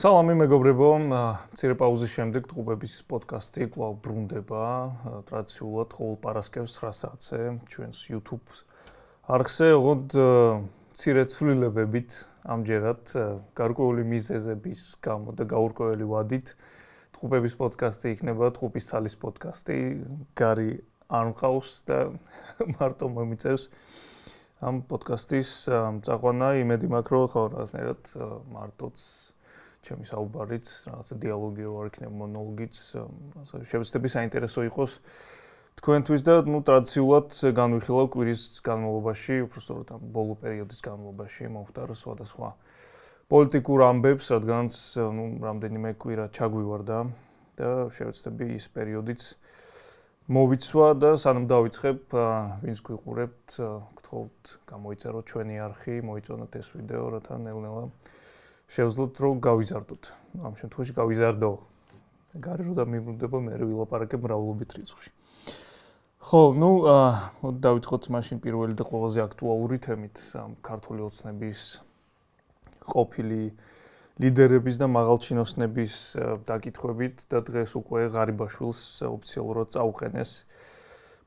სალამი მეგობრებო, მცირე პაუზის შემდეგ ტყუპების პოდკასტი კვლავ ბრუნდება ტრადიციულად ყოველ პარასკევს 9 საათზე ჩვენს YouTube არხზე, ოღონდ მცირე ცვლილებებით ამჯერად გარკვეული მიზეზების გამო და გაურკვეველი ვადით ტყუპების პოდკასტი იქნება ტყუპის თალის პოდკასტი. გარი არ მყავს და მარტო მომიწევს ამ პოდკასტის წაყვანა. იმედი მაქვს, რომ ხო რაღაცნაირად მარტოც ჩემი საუბარიც, რაღაცა დიალოგი რო არ იქნება, მონოლოგიც, შევეცდები საინტერესო იყოს თქვენთვის და ტრადიციულად განვიხილავ კვირის განმავლობაში, უბრალოდ ამ ბოლო პერიოდის განმავლობაში მომხდარ სხვადასხვა პოლიტიკურ ამბებს, რადგანაც რამდენიმე კვირა ჩაგვივარდა და შევეცდები ის პერიოდიც მოვიცვა და სანამ დავიწყებ, ვინც გვიყურებთ, გთხოვთ გამოიწეროთ ჩვენი არხი, მოიწონოთ ეს ვიდეო, რათა ნელ-ნელა შევძლოთ რომ გავიზარდოთ. ამ შემთხვევაში გავიზარდო. გარი რო დამიბრუნდება, მე ვილაპარაკებ მრავლობით რიცხვში. ხო, დავიწყოთ მაშინ პირველი და ყველაზე აქტუალური თემით, ამ ქართული ოცნების ყოფილი ლიდერების და მაღალჩინოსნების დაკითხვებით და დღეს უკვე ღარიბაშვილს ოფიციალურად წაუყენეს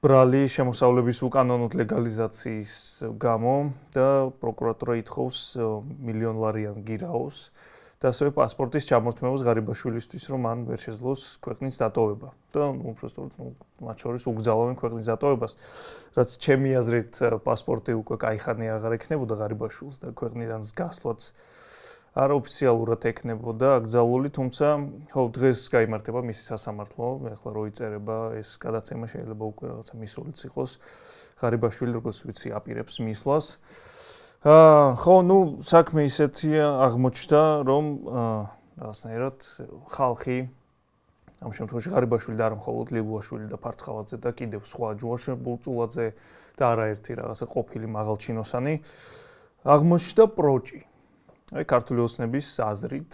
ბრალი შემოსავლების უკანონოდ ლეგალიზაციის გამო და პროკურატურა ითხოვს მილიონლარიან გირაოს და ასევე პასპორტის ჩამორთმევას ღარიბაშვილისთვის, რომ მან ვერ შეძლოს ქვეყნის დატოვება. და უბრალოდ მათ შორის უგზავნიან ქვეყნის დატოვებას, რაც ჩემი აზრით პასპორტი უკვე кайხანი აღარ ექნებოდა ღარიბაშვილს და ქვეყნიდან გასვლაც არაოფიციალურად ექნებოდა აკრძალული, თუმცა ხო დღეს გაიმართება მისი სასამართლო, ეხლა რო იწერება ეს გადაცემა შეიძლება უკვე რაღაცა მისულიც იყოს. ღარიბაშვილი როგორც ვიცი აპირებს მისვლას. ხო, საქმე ისეთია აღმოჩნდა, რომ რაღაცნაირად ხალხი ამ შემთხვევაში ღარიბაშვილი და არა მხოლოდ ლილუაშვილი და ფარცხალაძე და კიდევ სხვა ჯუაშებულჭულაძე და არაერთი რაღაცა ყოფილი მაღალჩინოსანი აღმოჩნდა პროჭი. ქართული ოცნების აზრით,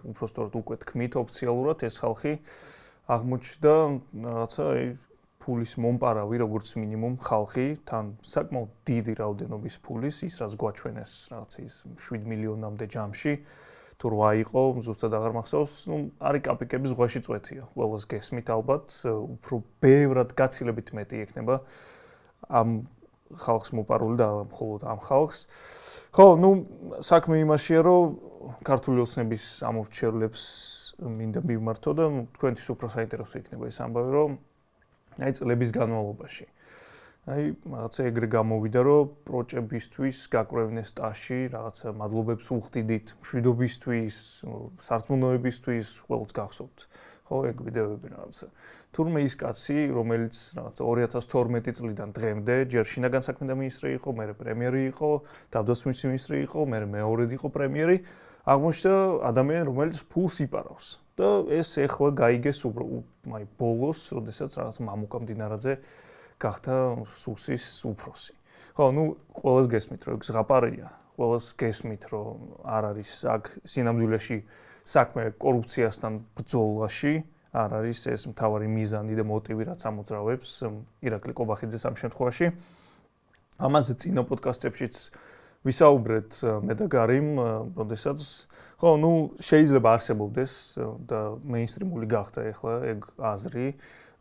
უბრალოდ უკვე თქმით ოფიციალურად ეს ხალხი აღმოჩნდა რაღაცა ფულის მომპარავი, როგორც მინიმუმ ხალხი, თან საკმაოდ დიდი რაოდენობის ფულის, ის რაც გვაჩვენეს რაღაც ის 7 მილიონამდე ჯამში, თუ 8 იყო, ზუსტად აღარ მახსოვს, არის კაპიკების ზღვაში წვეთია. ყველას გესმით ალბათ, უფრო ბევრად გაცილებით მეტი ექნება ამ ხალხს მოპარული და მხოლოდ ამ ხალხს. ხო, საქმე იმაშია, რომ ქართული ოცნების ამორჩევლებს მინდა მივმართო და თქვენთვის უფრო საინტერესო იქნება ეს ამბავი, რომ წლების განმავლობაში. რაღაცა ეგრე გამოვიდა, რომ პროჭებისთვის გაკვრევნეს ტაში, რაღაცა მადლობებს უხდიდით, მშვიდობისთვის, სარწმუნოებისთვის, ყველს გახსოვთ. ხო, ეგ ვიდეოები რაღაცა. თურმე ის კაცი, რომელიც რაღაცა 2012 წლიდან დღემდე ჯერ შინაგან საქმეთა მინისტრი იყო, მერე პრემიერი იყო, თავდაცვის მინისტრი იყო, მერე მეორედ იყო პრემიერი, აღმოჩნდა ადამიანი, რომელიც ფულს იპარავს. და ეს ეხლა გაიგეს ბოლოს, როდესაც რაღაც მამუკა მდინარაძე გახდა სუსის უფროსი. ხო, ყველას გესმით, რომ ეგ ზღაპარია, ყველას გესმით, რომ არ არის აქ სინამდვილეში საქმე კორუფციასთან ბრძოლაში, არ არის ეს მთავარი მიზანი და მოტივი, რაც ამოძრავებს ირაკლი კობახიძეს ამ შემთხვევაში. ამაზე წინა პოდკასტებშიც ვისაუბრეთ მე და გარიმ, როდესაც ხო, შეიძლება არსებობდეს და მეინსტრიმული გახდა ეხლა ეგ აზრი,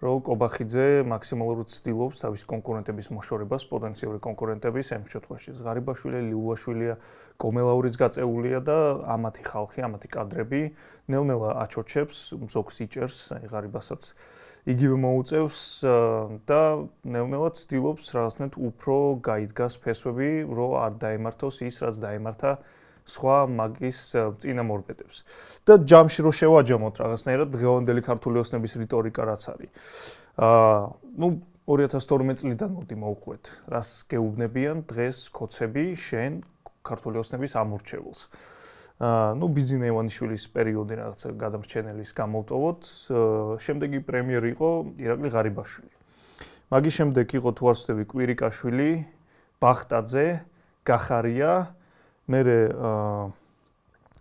რომ კობახიძე მაქსიმალურად ცდილობს თავის კონკურენტების მოშორებას, პოტენციური კონკურენტების, ამ შემთხვევაში ღარიბაშვილი, ლილუაშვილია, კომელაურიც გაწეულია და ამათი ხალხი, ამათი კადრები ნელ-ნელა აჩოჩებს, მზოგს იჭერს, ღარიბასაც იგივე მოუწევს და ნელ-ნელა ცდილობს რაღაცნაირად უფრო გაიდგას ფესვები, რომ არ დაემართოს ის, რაც დაემართა სხვა მაგის წინამორბედებს. და ჯამში რო შევაჯამოთ რაღაცნაირად დღევანდელი ქართული ოცნების რიტორიკა რაც არის. 2012 წლიდან მოდი მოვყვეთ, რას გეუბნებიან დღეს კოცები შენ ქართული ოცნების ამორჩეულს. ბიძინა ივანიშვილის პერიოდი რაღაცა გადამრჩენელის გამოვტოვოთ, შემდეგი პრემიერი იყო ირაკლი ღარიბაშვილი. მაგის შემდეგ იყო თუ არ ვცდები კვირიკაშვილი, ბახტაძე, გახარია, მერე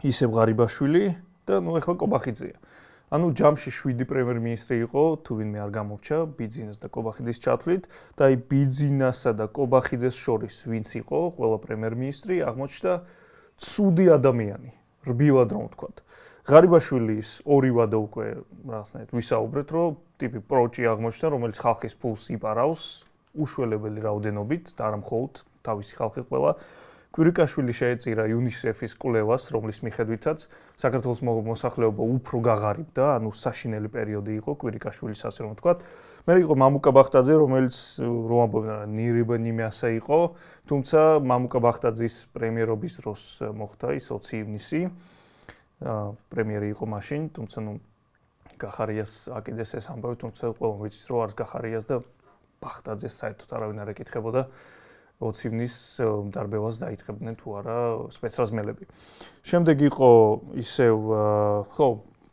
ისევ ღარიბაშვილი და ეხლა კობახიძეა. ჯამში 7 პრემიერ-მინისტრი იყო, თუ ვინმე არ გამორჩა ბიძინას და კობახიძის ჩათვლით და ბიძინასა და კობახიძეს შორის ვინც იყო, ყველა პრემიერ-მინისტრი აღმოჩნდა ცუდი ადამიანი, რბილად რომ ვთქვათ. ღარიბაშვილის ორი ვადა უკვე რაღაცნაირად ვისაუბრეთ, რომ ტიპი პროჭი აღმოჩნდა, რომელიც ხალხის ფულს იპარავს უშველებელი რაოდენობით და არა მხოლოდ თავისი ხალხი ყველა. კვირიკაშვილი შეეწირა UNICEF-ის კვლევას, რომლის მიხედვითაც საქართველოს მოსახლეობა უფრო გაღარიბდა, ანუ საშინელი პერიოდი იყო კვირიკაშვილის ასე რომ ვთქვათ. მე იყო მამუკა ბახტაძე, რომელიც რომ ამბობენ ნირიბანიმასა იყო, თუმცა მამუკა ბახტაძის პრემიერობის დროს მოხდა ის 20 ივნისი. პრემიერი იყო მაშინ, თუმცა გახარიას აკიდეს ეს ამბავი, თუმცა ყველამ ვიცით, რომ არც გახარიას და ბახტაძეს საერთოდ არავინ არ ეკითხებოდა 20 ივნის დარბევას დაიწყებდნენ თუ არა სპეცრაზმელები. შემდეგ იყო ისევ ხო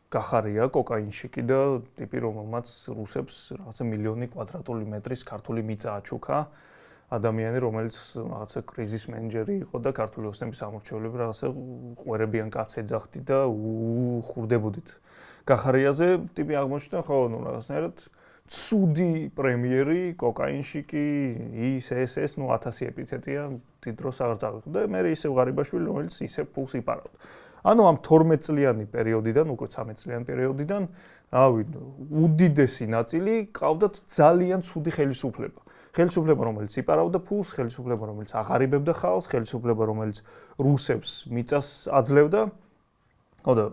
გახარია კოკაინშიკი და ტიპი რომელმაც რუსებს რაღაცა მილიონი კვადრატული მეტრის ქართული მიწა აჩუქა. ადამიანი რომელიც რაღაცა კრიზის მენეჯერი იყო და ქართული ოცნების ამორჩევლები რაღაცა ყვერებიან კაცს ეძახდი და უხურდებოდით. გახარიაზე ტიპი აღმოჩნდა ხო რაღაცნაირად ცუდი პრემიერი, კოკაინშიკი, ის 1000 ეპითეტია, დიდ დროს აღარ წავიღო და მე ისევ ღარიბაშვილი, რომელიც ისევ ფულს იპარავდა. ანუ ამ 12 წლიანი პერიოდიდან, უკვე 13 წლიანი პერიოდიდან, რავი, უდიდესი ნაწილი ყავდათ ძალიან ცუდი ხელისუფლება. ხელისუფლება, რომელიც იპარავდა ფულს, ხელისუფლება, რომელიც აღარიბებდა ხალხს, ხელისუფლება, რომელიც რუსებს მიწას აძლევდა. ხო და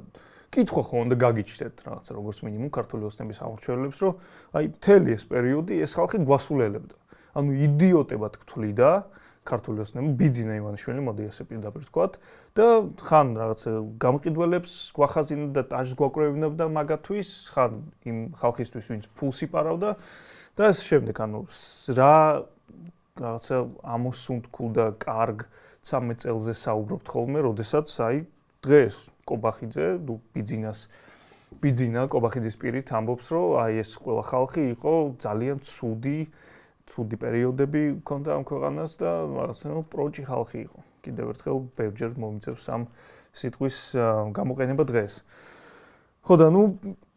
კითხვა ხო უნდა გაგიჩნდეთ რაღაცა როგორც მინიმუმ ქართული ოცნების ამორჩევლებს, რომ აი მთელი ეს პერიოდი ეს ხალხი გვასულელებდა. ანუ იდიოტებად გთვლიდა ქართული ოცნები, ბიძინა ივანიშვილი, მოდი ასე პირდაპირ ვთქვათ და ხან რაღაცა გამყიდველებს გვახაზინებდა და ტაჟს გვაკრევებდა მაგათვის, ხან იმ ხალხისთვის, ვინც ფულს იპარავდა და ეს შემდეგ ანუ რა რაღაცა ამოსუნთქულ და კარგ 13 წელზე საუბრობთ ხოლმე, როდესაც აი დღეს კობახიძე, ბიძინა კობახიძის პირით ამბობს, რომ აი ეს ყველა ხალხი იყო ძალიან ცუდი პერიოდები ჰქონდა ამ ქვეყანას და რაღაცა პროჭი ხალხი იყო. კიდევ ერთხელ ბევრჯერ მომიწევს ამ სიტყვის გამოყენება დღეს. ხო და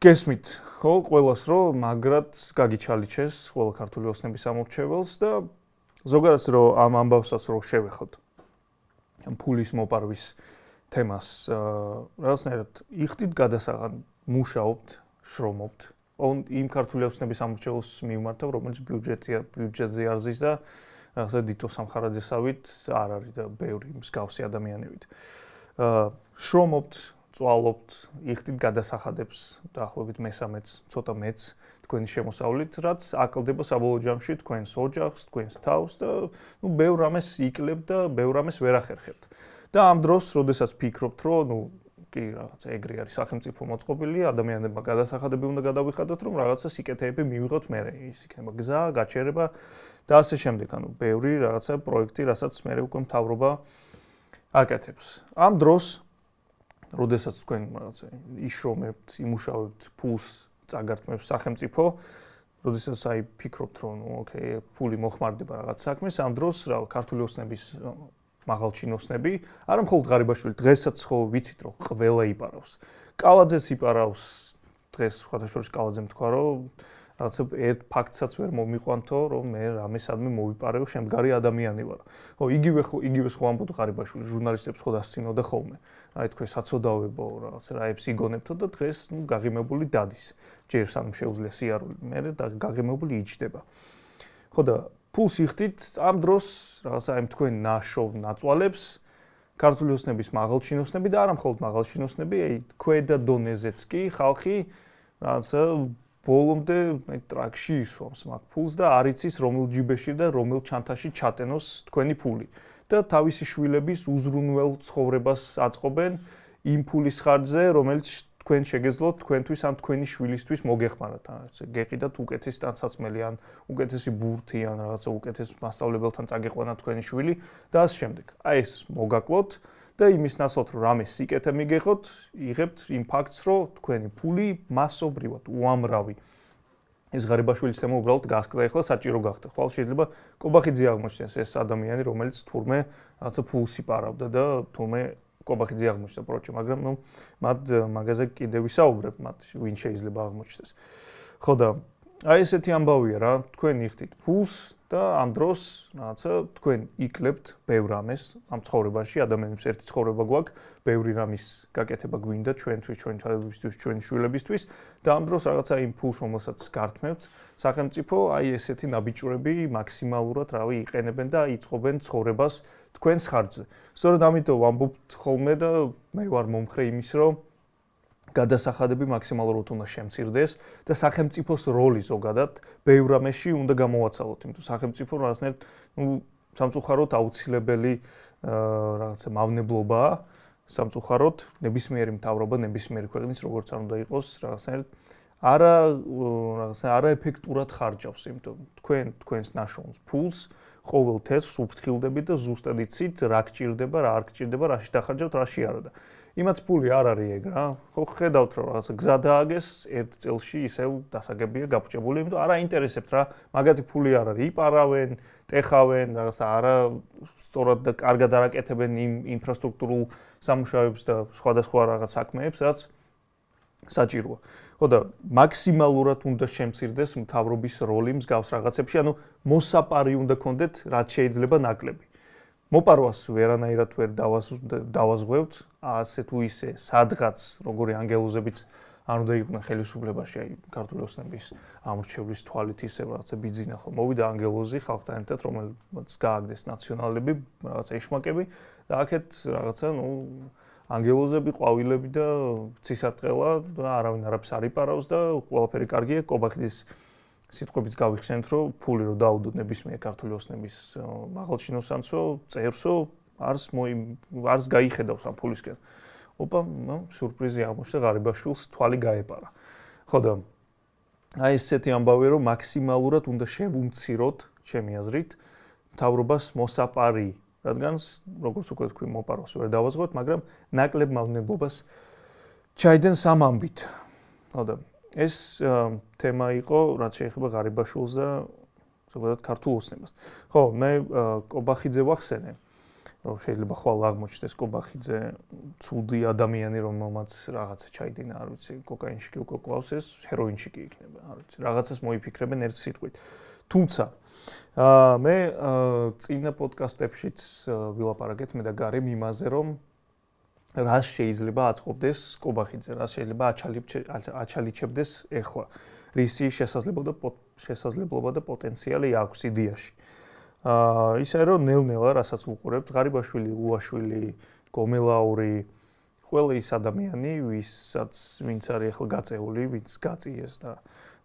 გესმით, ხო, ყველას რომ მაგრად გაგიჩალიჩეს ყველა ქართული ოცნების ამორჩეველს და ზოგადად რომ ამ ამბავსაც რომ შევეხოთ. ამ ფულის მოპარვის თემას რაღაცნაირად იხდით გადასაღად მუშაობთ, შრომობთ. იმ ქართული ოცნების ამორჩეველს მიმართავ, რომელიც ბიუჯეტზე არ ზის და რაღაცა დიტო სამხარაძესავით არ არის და ბევრი მსგავსი ადამიანებით. შრომობთ, წვალობთ, იხდით გადასახადებს, დაახლოებით მესამეც, ცოტა მეც თქვენი შემოსავლით, რაც აკლდება საბოლოო ჯამში თქვენს ოჯახს, თქვენს თავს და ბევრ რამეს იკლებთ და ბევრ რამეს ვერ ახერხებთ. და ამ დროს, როდესაც ფიქრობთ, რომ კი რაღაცა ეგრე არის სახელმწიფო მოწყობილი, ადამიანებმა გადასახადები უნდა გადავიხადოთ, რომ რაღაცა სიკეთეები მივიღოთ მერე, ის იქნება გზა, გაჩერება და ასე შემდეგ, ანუ ბევრი რაღაცა პროექტი, რასაც მერე უკვე მთავრობა აკეთებს. ამ დროს, როდესაც თქვენ რაღაცა იშრომებთ, იმუშავებთ, ფულს წაგართმევს სახელმწიფო, როდესაც აი ფიქრობთ, რომ ოკეი, ფული მოხმარდება რაღაც საქმეს, ამ დროს რა ქართული ოცნების მაღალჩინოსნები, არა მხოლოდ ღარიბაშვილი, დღესაც ხო ვიცით, რომ ყველა იპარავს. კალაძეს იპარავს, დღეს ხათაშორის კალაძემ თქვა, რომ რაღაცა ერთ ფაქტსაც ვერ მომიყვანთო, რომ მე რამესადმე მოვიპარეო, შემდგარი ადამიანი ვარ. ხო, იგივე ხო ამბობ ღარიბაშვილი, ჟურნალისტებს ხო დასცინოდა ხოლმე. აი თქვენ საწოდავებო რაღაცა რაებს იგონებთო და დღეს გაღიმებული დადის. ჯერ სანამ შეუძლია სიარული, მე გაღიმებული იჯდება. ხო და ფულს იხდით ამ დროს რაღაცა იმ თქვენ ნაშოვ ნაწვალებს ქართული ოცნების მაღალჩინოსნები და არა მხოლოდ მაღალჩინოსნები, აი ქვედა დონეზეც კი ხალხი რაღაცა ბოლომდე ტრაქში ისვამს მაგ ფულს და არ იცის რომელ ჯიბეში და რომელ ჩანთაში ჩატენოს თქვენი ფული და თავისი შვილების უზრუნველ ცხოვრებას აწყობენ იმ ფულის ხარჯზე, რომელიც თქვენ შეგეძლოთ თქვენთვის ან თქვენი შვილისთვის მოგეხმაროთ. გეყიდათ უკეთესი ტანსაცმელი ან უკეთესი ბურთი ან რაღაცა უკეთეს მასწავლებელთან წაგეყვანა თქვენი შვილი და ასე შემდეგ. აი ეს მოგაკლოთ და იმის ნაცვლად რომ რამე სიკეთე მიგეხოთ, იღებთ იმ ფაქტს, რომ თქვენი ფული მასობრივად უამრავი ეს ღარიბაშვილის თემა უბრალოდ გასკდა ახლა საჭირო გახდა. ხვალ შეიძლება კობახიძე აღმოჩნდეს ეს ადამიანი, რომელიც თურმე რაღაცა ფულს იპარავდა და თურმე კობახიძე აღმოჩნდა პროჭი, მაგრამ მათ მაგაზე კიდევ ვისაუბრებ, მათ ვინ შეიძლება აღმოჩნდეს. ხო და აი ესეთი ამბავია რა, თქვენ იხდით ფულს, და ამ დროს რაღაცა თქვენ იქლებთ ბევრ რამეს ამ ცხოვრებაში, ადამიანებს ერთი ცხოვრება გვაქვს, ბევრი რამის გაკეთება გვინდა ჩვენთვის, ჩვენი თავებისთვის, ჩვენი შვილებისთვის და ამ დროს რაღაცა იმ ფულს, რომელსაც გართმევთ, სახელმწიფო აი ესეთი ნაბიჯურები მაქსიმალურად რავი იყენებენ და იწყობენ ცხოვრებას თქვენს ხარჯზე. სწორედ ამიტომ ვამბობთ ხოლმე და მე ვარ მომხრე იმის, რომ გადასახადები მაქსიმალურად უნდა შემცირდეს და სახელმწიფოს როლი ზოგადად ბევრ რამეში უნდა გამოვაცალოთ, იმიტომ სახელმწიფო რაღაცნაირად სამწუხაროდ აუცილებელი რაღაცა მავნებლობაა, სამწუხაროდ ნებისმიერი მთავრობა, ნებისმიერი ქვეყნის როგორც არ უნდა იყოს, რაღაცნაირად არაეფექტურად ხარჯავს, იმიტომ თქვენს ნაშრომს ფულს ყოველ თეთრს უფრთხილდებით და ზუსტად იცით რა გჭირდება, რა არ გჭირდება, რაში დახარჯავთ, რაში არა და იმათ ფული არ არის ეგ რა. ხო ხედავთ რომ რაღაცა გზა დააგეს ერთ წელში ისევ დასაგებია გაფუჭებული, იმიტომ არ აინტერესებთ რა, მაგათი ფული არ არის, იპარავენ, ტეხავენ, რაღაცა არა სწორად და კარგად არაკეთებენ იმ ინფრასტრუქტურულ სამუშაოებს და სხვადასხვა რაღაც საქმეებს, რაც საჭიროა. ხო და მაქსიმალურად უნდა შემცირდეს მთავრობის როლი მსგავს რაღაცებში, ანუ მოსაპარი უნდა გქონდეთ, რაც შეიძლება ნაკლები. მოპარვას ვერანაირად ვერ დავაზღვევთ, ასე თუ ისე სადღაც როგორი ანგელოზებიც არ უნდა იყვნენ ხელისუფლებაში, აი ქართული ოცნების ამორჩევლის თვალით ისე რაღაცა ბიძინა ხო მოვიდა ანგელოზი ხალხთან ერთად, რომელსაც გააგდეს ნაციონალები, რაღაცა ეშმაკები და აქეთ რაღაცა ანგელოზები, ყვავილები და ცისარტყელა და არავინ არაფერს არ იპარავს და ყველაფერი კარგია, კობახიძის სიტყვებიც გავიხსენეთ, რომ ფული რო დაუდოთ ნებისმიერ ქართული ოცნების მაღალჩინოსანსო, წერსო, არს გაიხედავს ამ ფულისკენ. ოპა, სურპრიზი აღმოჩნდა ღარიბაშვილს, თვალი გაეპარა. ხო და აი ესეთი ამბავია, რომ მაქსიმალურად უნდა შევუმციროთ, ჩემი აზრით, მთავრობას მოსაპარი, რადგან როგორც უკვე თქვი, მოპარვას ვერ დავაზღვევთ, მაგრამ ნაკლებ მავნებლობას ჩაიდენს ამ ამბით. ხო და ეს თემა იყო, რაც შეეხება ღარიბაშვილს და ზოგადად ქართულ ოცნებას. ხო, მე კობახიძე ვახსენე, რომ შეიძლება ხვალ აღმოჩნდეს კობახიძე ცუდი ადამიანი, რომელმაც რაღაცა ჩაიდინა, არ ვიცი, კოკაინში კი უკვე ყავს ეს, ჰეროინში კი იქნება, არ ვიცი, რაღაცას მოიფიქრებენ ერთ სიტყვით. თუმცა მე წინა პოდკასტებშიც ვილაპარაკეთ მე და გარემ იმაზე, რომ რას შეიძლება აწყობდეს კობახიძე, რას შეიძლება აჩალიჩებდეს ეხლა, რისი შესაძლებლობა და პოტენციალი აქვს იდეაში. ისე რომ ნელ-ნელა რასაც ვუყურებთ, ღარიბაშვილი, ლუაშვილი, გომელაური, ყველა ის ადამიანი, ვინც არის ახლა გაწეული, ვინც გაწიეს და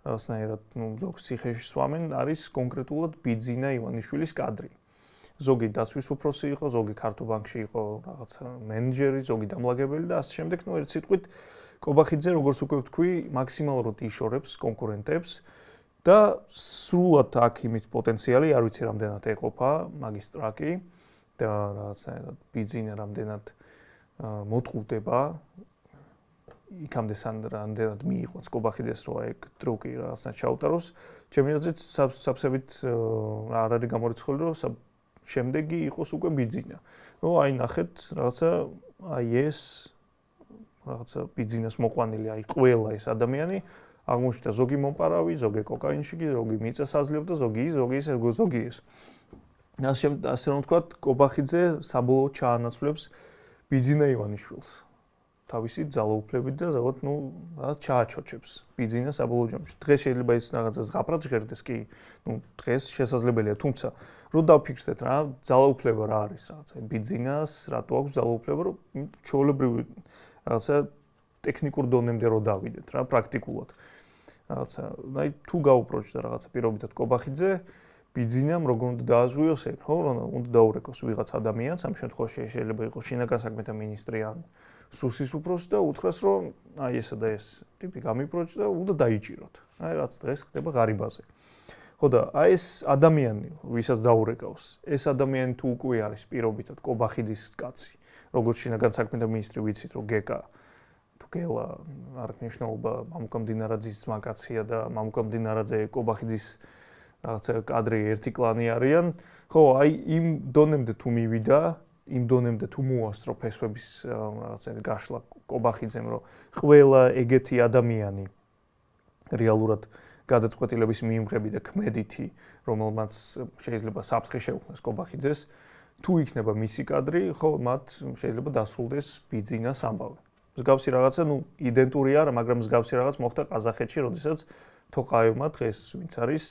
რაღაცნაირად ზოგს ციხეში სვამენ, არის კონკრეტულად ბიძინა ივანიშვილის კადრი. ზოგი დაცვის უფროსი იყო, ზოგი ქართულ ბანკში იყო რაღაცა მენეჯერი, ზოგი დამლაგებელი და ასე შემდეგ, ერთ სიტყვით კობახიძე, როგორც უკვე ვთქვი, მაქსიმალურად იშორებს კონკურენტებს და სრულად აქ იმით პოტენციალი, არ ვიცი რამდენად ეყოფა მაგისტრატი და რაღაცნაირად ბიძინა რამდენად მოტყუდება იქამდე რამდენად მიიღოს კობახიძეს რო ეგ დრუკი რაღაცა ჩაუტაროს. ჩემი აზრით საბსებით არ არის გამორიცხული, რომ შემდეგი იყოს უკვე ბიძინა. აი ნახეთ რაღაცა აი ეს რაღაცა ბიძინას მოყვანილი, აი ყველა ეს ადამიანი აღმოჩნდა ზოგი მომპარავი, ზოგი კოკაინში, ზოგი მიწას აძლევდა, ზოგი ის. ასე რომ ვთქვათ, კობახიძე საბოლოოდ ჩაანაცვლებს ბიძინა ივანიშვილს. თავისი ძალაუფლებით და ზოგადად რაღაც ჩააჩოჩებს ბიძინა საბოლოო ჯამში. დღეს შეიძლება ის რაღაცას ღაფრად ჟღერდეს კი, დღეს შესაძლებელია, თუმცა რო დავფიქრდეთ რა, ძალაუფლება რა არის რაღაცა ბიძინას, რატო აქვს ძალაუფლება, რომ ჩვეულებრივი რაღაცა ტექნიკურ დონემდე რო დავიდეთ რა, პრაქტიკულად. რაღაცა, აი თუ გაუპროჭდა რაღაცა პირობითად კობახიძე, ბიძინამ როგორ უნდა დააზღვიოს ეგ, ხო, რომ უნდა დაურეკოს ვიღაც ადამიანს, ამ შემთხვევაში შეიძლება იყოს შინაგან საქმეთა მინისტრი ან სუსის უფროსი და უთხრას, რომ აი ესა და ეს ტიპი გამიპროჭდა, უნდა დაიჭიროთ. აი რაც დღეს ხდება ღარიბაზე. ხო და აი ეს ადამიანი, ვისაც დაურეკავს, ეს ადამიანი თუ უკვე არის პირობითად კობახიძის კაცი, როგორც შინაგან საქმეთა მინისტრი ვიცით, რომ გეკა თუ გელა არ ქნიშნულობა მამუკა მდინარაძის ძმაკაცია და მამუკა მდინარაძე კობახიძის რაღაცა კადრი ერთი კლანი არიან. ხო, აი იმ დონემდე თუ მივიდა, იმ დონემდე თუ მოასწრო ფესვების რაღაცა გაშლა კობახიძემ, რომ ყველა ეგეთი ადამიანი რეალურად გადაწყვეტილების მიიღები და ქმედითი, რომელმაც შეიძლება საფრთხე შეუქმნას კობახიძეს, თუ იქნება მისი კადრი, ხო, მათ შეიძლება დასრულდეს ბიძინას ამბავი. მსგავსი რაღაცა, იდენტური არა, მაგრამ მსგავსი რაღაც მოხდა ყაზახეთში, როდესაც თოყაევმა დღეს ვინც არის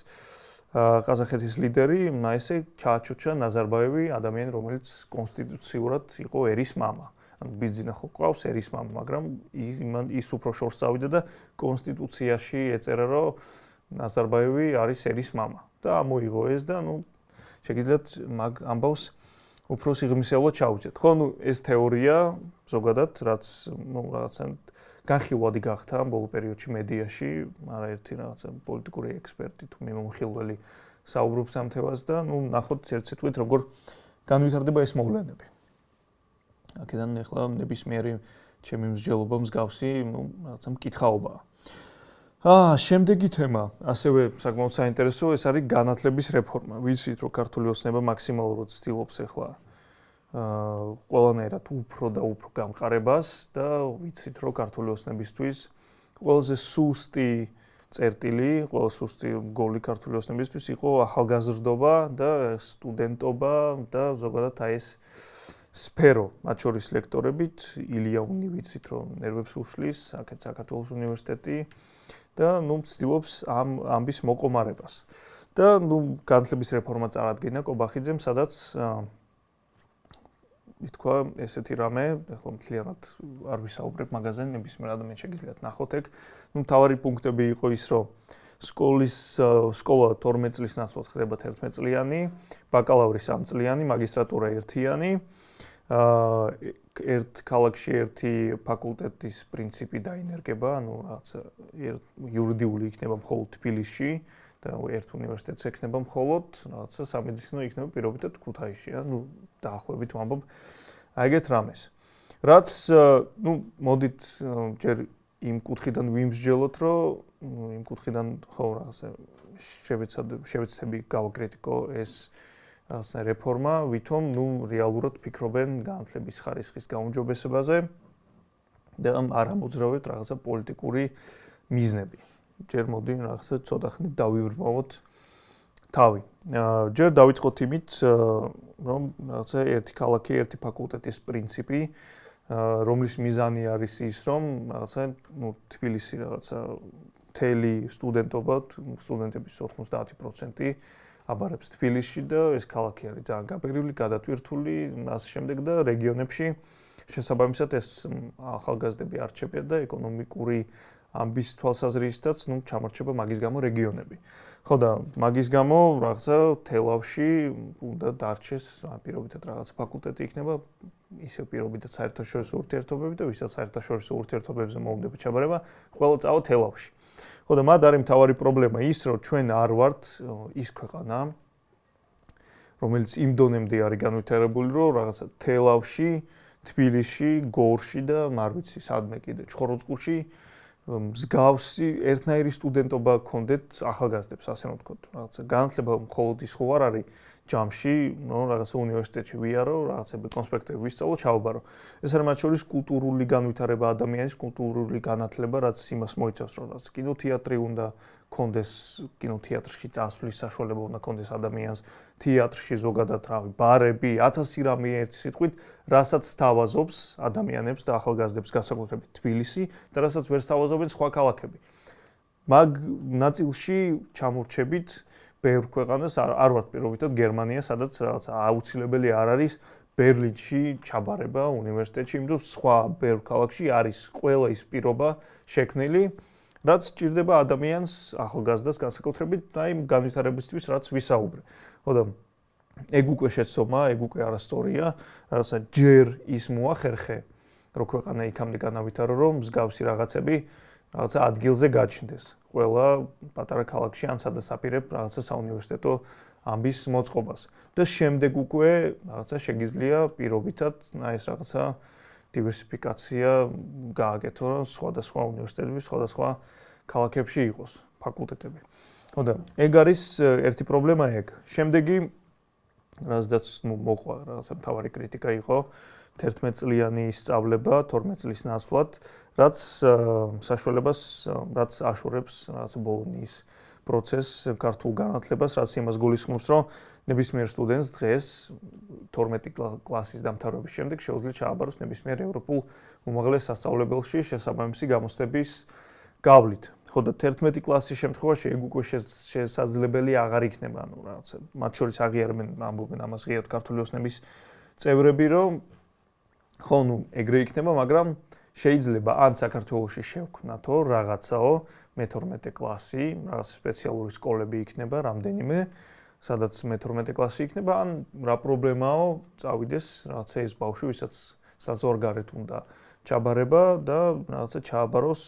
ყაზახეთის ლიდერი, ესე ჩააჩოჩა ნაზარბაევი, ადამიანი, რომელიც კონსტიტუციურად იყო ერის მამა. ანუ ბიძინა ხო ყავს ერის მამა, მაგრამ ის უფრო შორს წავიდა და კონსტიტუციაში ეწერა, რომ ნაზარბაევი არის ერის მამა. და ამოიღო ეს და შეგიძლიათ მაგ ამბავს უფრო სიღრმისეულად ჩაუჯდეთ. ხო, ეს თეორია ზოგადად, რაც რაღაცა განხილვადი გახდა ბოლო პერიოდში მედიაში, არაერთი რაღაცა პოლიტიკური ექსპერტი თუ მიმოხილველი საუბრობს ამ თემას და ნახოთ ერთ სიტყვით როგორ განვითარდება ეს მოვლენები. აქედან ახლა ნებისმიერი ჩემი მსჯელობა მსგავსი, რაღაცა მკითხაობაა. შემდეგი თემა, ასევე საკმაოდ საინტერესო, ეს არის განათლების რეფორმა. ვიცით, რომ ქართული ოცნება მაქსიმალურად ცდილობს ახლა ყველანაირად უფრო და უფრო გამყარებას და ვიცით, რომ ქართული ოცნებისთვის ყველაზე სუსტი წერტილი, ყველაზე სუსტი გოლი ქართული ოცნებისთვის იყო ახალგაზრდობა და სტუდენტობა და ზოგადად ეს სფერო, მათ შორის ლექტორებით, ილია უნი ვიცით, რომ ნერვებს უშლის, აქეთ საქართველოს უნივერსიტეტი და ცდილობს ამ ამბის მოყომარებას. და განათლების რეფორმა წარადგინა კობახიძემ, სადაც ითქვა ესეთი რამე, ახლა მთლიანად არ ვისაუბრებ მაგაზე, ნებისმიერ ადამიანს შეგიძლიათ ნახოთ ეგ. მთავარი პუნქტები იყო ის, რომ სკოლა 12 წლის ნაცვლად ხდება 11 წლიანი, ბაკალავრი 3 წლიანი, მაგისტრატურა 1-იანი. ერთ ქალაქში ერთი ფაკულტეტის პრინციპი დაინერგება, ანუ რაღაც იურიდიული იქნება მხოლოდ თბილისში და ერთ უნივერსიტეტს ექნება მხოლოდ, რაღაცა სამედიცინო იქნება პირობითად ქუთაისში, დაახლოებით ვამბობ ეგეთ რამეს. რაც, მოდით ჯერ იმ კუთხიდან ვიმსჯელოთ, რომ იმ კუთხიდან ხო რაღაცა შევეცდები გავაკრიტიკო ეს რეფორმა, ვითომ რეალურად ფიქრობენ განათლების ხარისხის გაუმჯობესებაზე და არ ამოძრავებთ რაღაცა პოლიტიკური მიზნები. ჯერ მოდი რაღაცა ცოტა ხნით დავიბრმავოთ თავი. ჯერ დავიწყოთ იმით, რომ რაღაცა ერთი ქალაქი, ერთი ფაკულტეტის პრინციპი, რომლის მიზანი არის ის, რომ რაღაცა თბილისი რაღაცა მთელი სტუდენტების 90% აბარებს თბილისში და ეს ქალაქი არის ძალიან გაბედული, გადატვირთული, ასე შემდეგ და რეგიონებში შესაბამისად ეს ახალგაზრდები არჩევიან და ეკონომიკური ამბის თვალსაზრისითაც, ჩამორჩება მაგის გამო რეგიონები. ხო და მაგის გამო რაღაცა თელავში უნდა დარჩეს, პირობითად რაღაცა ფაკულტეტი იქნება, ისე პირობითად საერთაშორისო ურთიერთობები და ვისაც საერთაშორისო ურთიერთობებზე მოუნდება ჩაბარება, ყველა წავა თელავში. ხო და მათ არის მთავარი პრობლემა ის, რომ ჩვენ არ ვართ ის ქვეყანა, რომელიც იმ დონემდე არის განვითარებული, რომ რაღაცა თელავში, თბილისში, გორში და არ ვიცი სადმე კიდე ჩხოროწყუში მსგავსი ერთნაირი სტუდენტობა გქონდეთ ახალგაზრდებს, ასე რომ ვთქვათ, რაღაცა განათლება მხოლოდ ის ხო არ არის ჯამში, რაღაცა უნივერსიტეტში ვიარო, რაღაცები კონსპექტები ვისწავლო, ჩავაბარო. ეს არის მათ შორის კულტურული განვითარება, ადამიანის კულტურული განათლება, რაც იმას მოიცავს, რომ რაღაც კინოთეატრი უნდა გქონდეს, კინოთეატრში წასვლის საშუალება უნდა გქონდეს ადამიანს, თეატრში ზოგადად ბარები, 1000 რამე ერთი სიტყვით, რასაც სთავაზობს ადამიანებს და ახალგაზრდებს განსაკუთრებით თბილისი და რასაც ვერ სთავაზობენ სხვა ქალაქები. მაგ ნაწილში ჩამორჩებით ბევრ ქვეყანას, არ ვარ პირობითად გერმანია, სადაც რაღაც აუცილებელი არ არის ბერლინში ჩაბარება უნივერსიტეტში, იმიტომ რომ სხვა ბევრ ქალაქში არის ყველა ის პირობა შექმნილი, რაც სჭირდება ადამიანს, ახალგაზრდას განსაკუთრებით, აი განვითარებისთვის რაც ვისაუბრე. ხო და ეგ უკვე შეცდომა, ეგ უკვე არასტორია, რაღაცა ჯერ ის მოახერხე, რომ ქვეყანა იქამდე განავითარო, რომ მსგავსი რაღაცები რაღაცა ადგილზე გაჩნდეს. ყველა პატარა ქალაქში ან სადაც აპირებ რაღაცა საუნივერსიტეტო ამბის მოწყობას. და შემდეგ უკვე რაღაცა შეგიძლია პირობითად ეს რაღაცა დივერსიფიკაცია გააკეთო, რომ სხვადასხვა უნივერსიტეტები, სხვადასხვა ქალაქებში იყოს ფაკულტეტები. ხო და ეგ არის ერთი პრობლემა ეგ. შემდეგი რაზედაც მოყვა რაღაცა მთავარი კრიტიკა იყო 11 წლიანი სწავლება 12 წლის ნაცვლად, რაც საშუალებას რაც აშორებს რაღაც ბოლონიის პროცესს, ქართულ განათლებას, რაც იმას გულისხმობს, რომ ნებისმიერ სტუდენტს დღეს 12 კლასის დამთავრების შემდეგ შეუძლია ჩააბაროს ნებისმიერ ევროპულ უმაღლეს სასწავლებელში შესაბამისი გამოცდების გავლით. ხო და 11 კლასის შემთხვევაში ეგ უკვე შესაძლებელი აღარ იქნება, ანუ რაღაცა მათ შორის აღიარებენ, ამბობენ ამას ღიად ქართული ოცნების წევრები, რომ ხო, ნუ ეგრე იქნება, მაგრამ შეიძლება ან საქართველოში შევქმნათო რაღაცაო მე-12 კლასი, რაღაც სპეციალური სკოლები იქნება რამდენიმე, სადაც მე-12 კლასი იქნება, ან რა პრობლემაო, წავიდეს რაღაცა ეს ბავშვი, ვისაც საზღვარგარეთ უნდა ჩაბარება და რაღაცა ჩააბაროს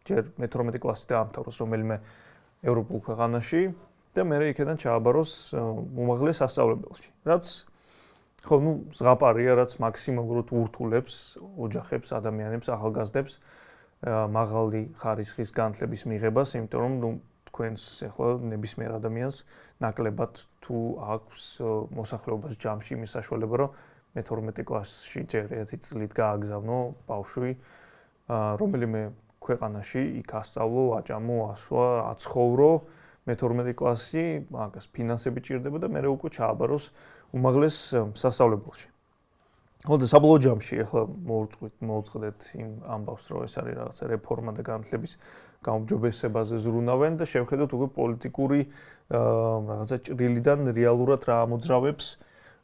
ჯერ მე-12 კლასი დაამთავროს რომელიმე ევროპულ ქვეყანაში და მერე იქიდან ჩააბაროს უმაღლეს სასწავლებელში. რაც ხო, ნუ ზღაპარია, რაც მაქსიმალურად ურთულებს ოჯახებს, ადამიანებს, ახალგაზრდებს მაღალი ხარისხის განათლების მიღებას, იმიტომ რომ ნუ თქვენს ახლა ნებისმიერ ადამიანს ნაკლებად თუ აქვს მოსახლეობის ჯამში იმის საშუალება, რომ მე-12 კლასში ჯერ ერთი წლით გააგზავნო ბავშვი რომელიმე ქვეყანაში, იქ ასწავლო, აჭამო, ასვა, აცხოვრო, მე-12 კლასი, მაგას ფინანსები ჭირდება და მერე უკვე ჩააბაროს უმაღლეს სასწავლებელში. ხო და საბოლოო ჯამში ახლა მოვუწყდეთ იმ ამბავს, რომ ეს არის რაღაცა რეფორმა და განათლების გაუმჯობესებაზე ზრუნავენ და შევხედოთ უკვე პოლიტიკური რაღაცა ჭრილიდან რეალურად რა ამოძრავებს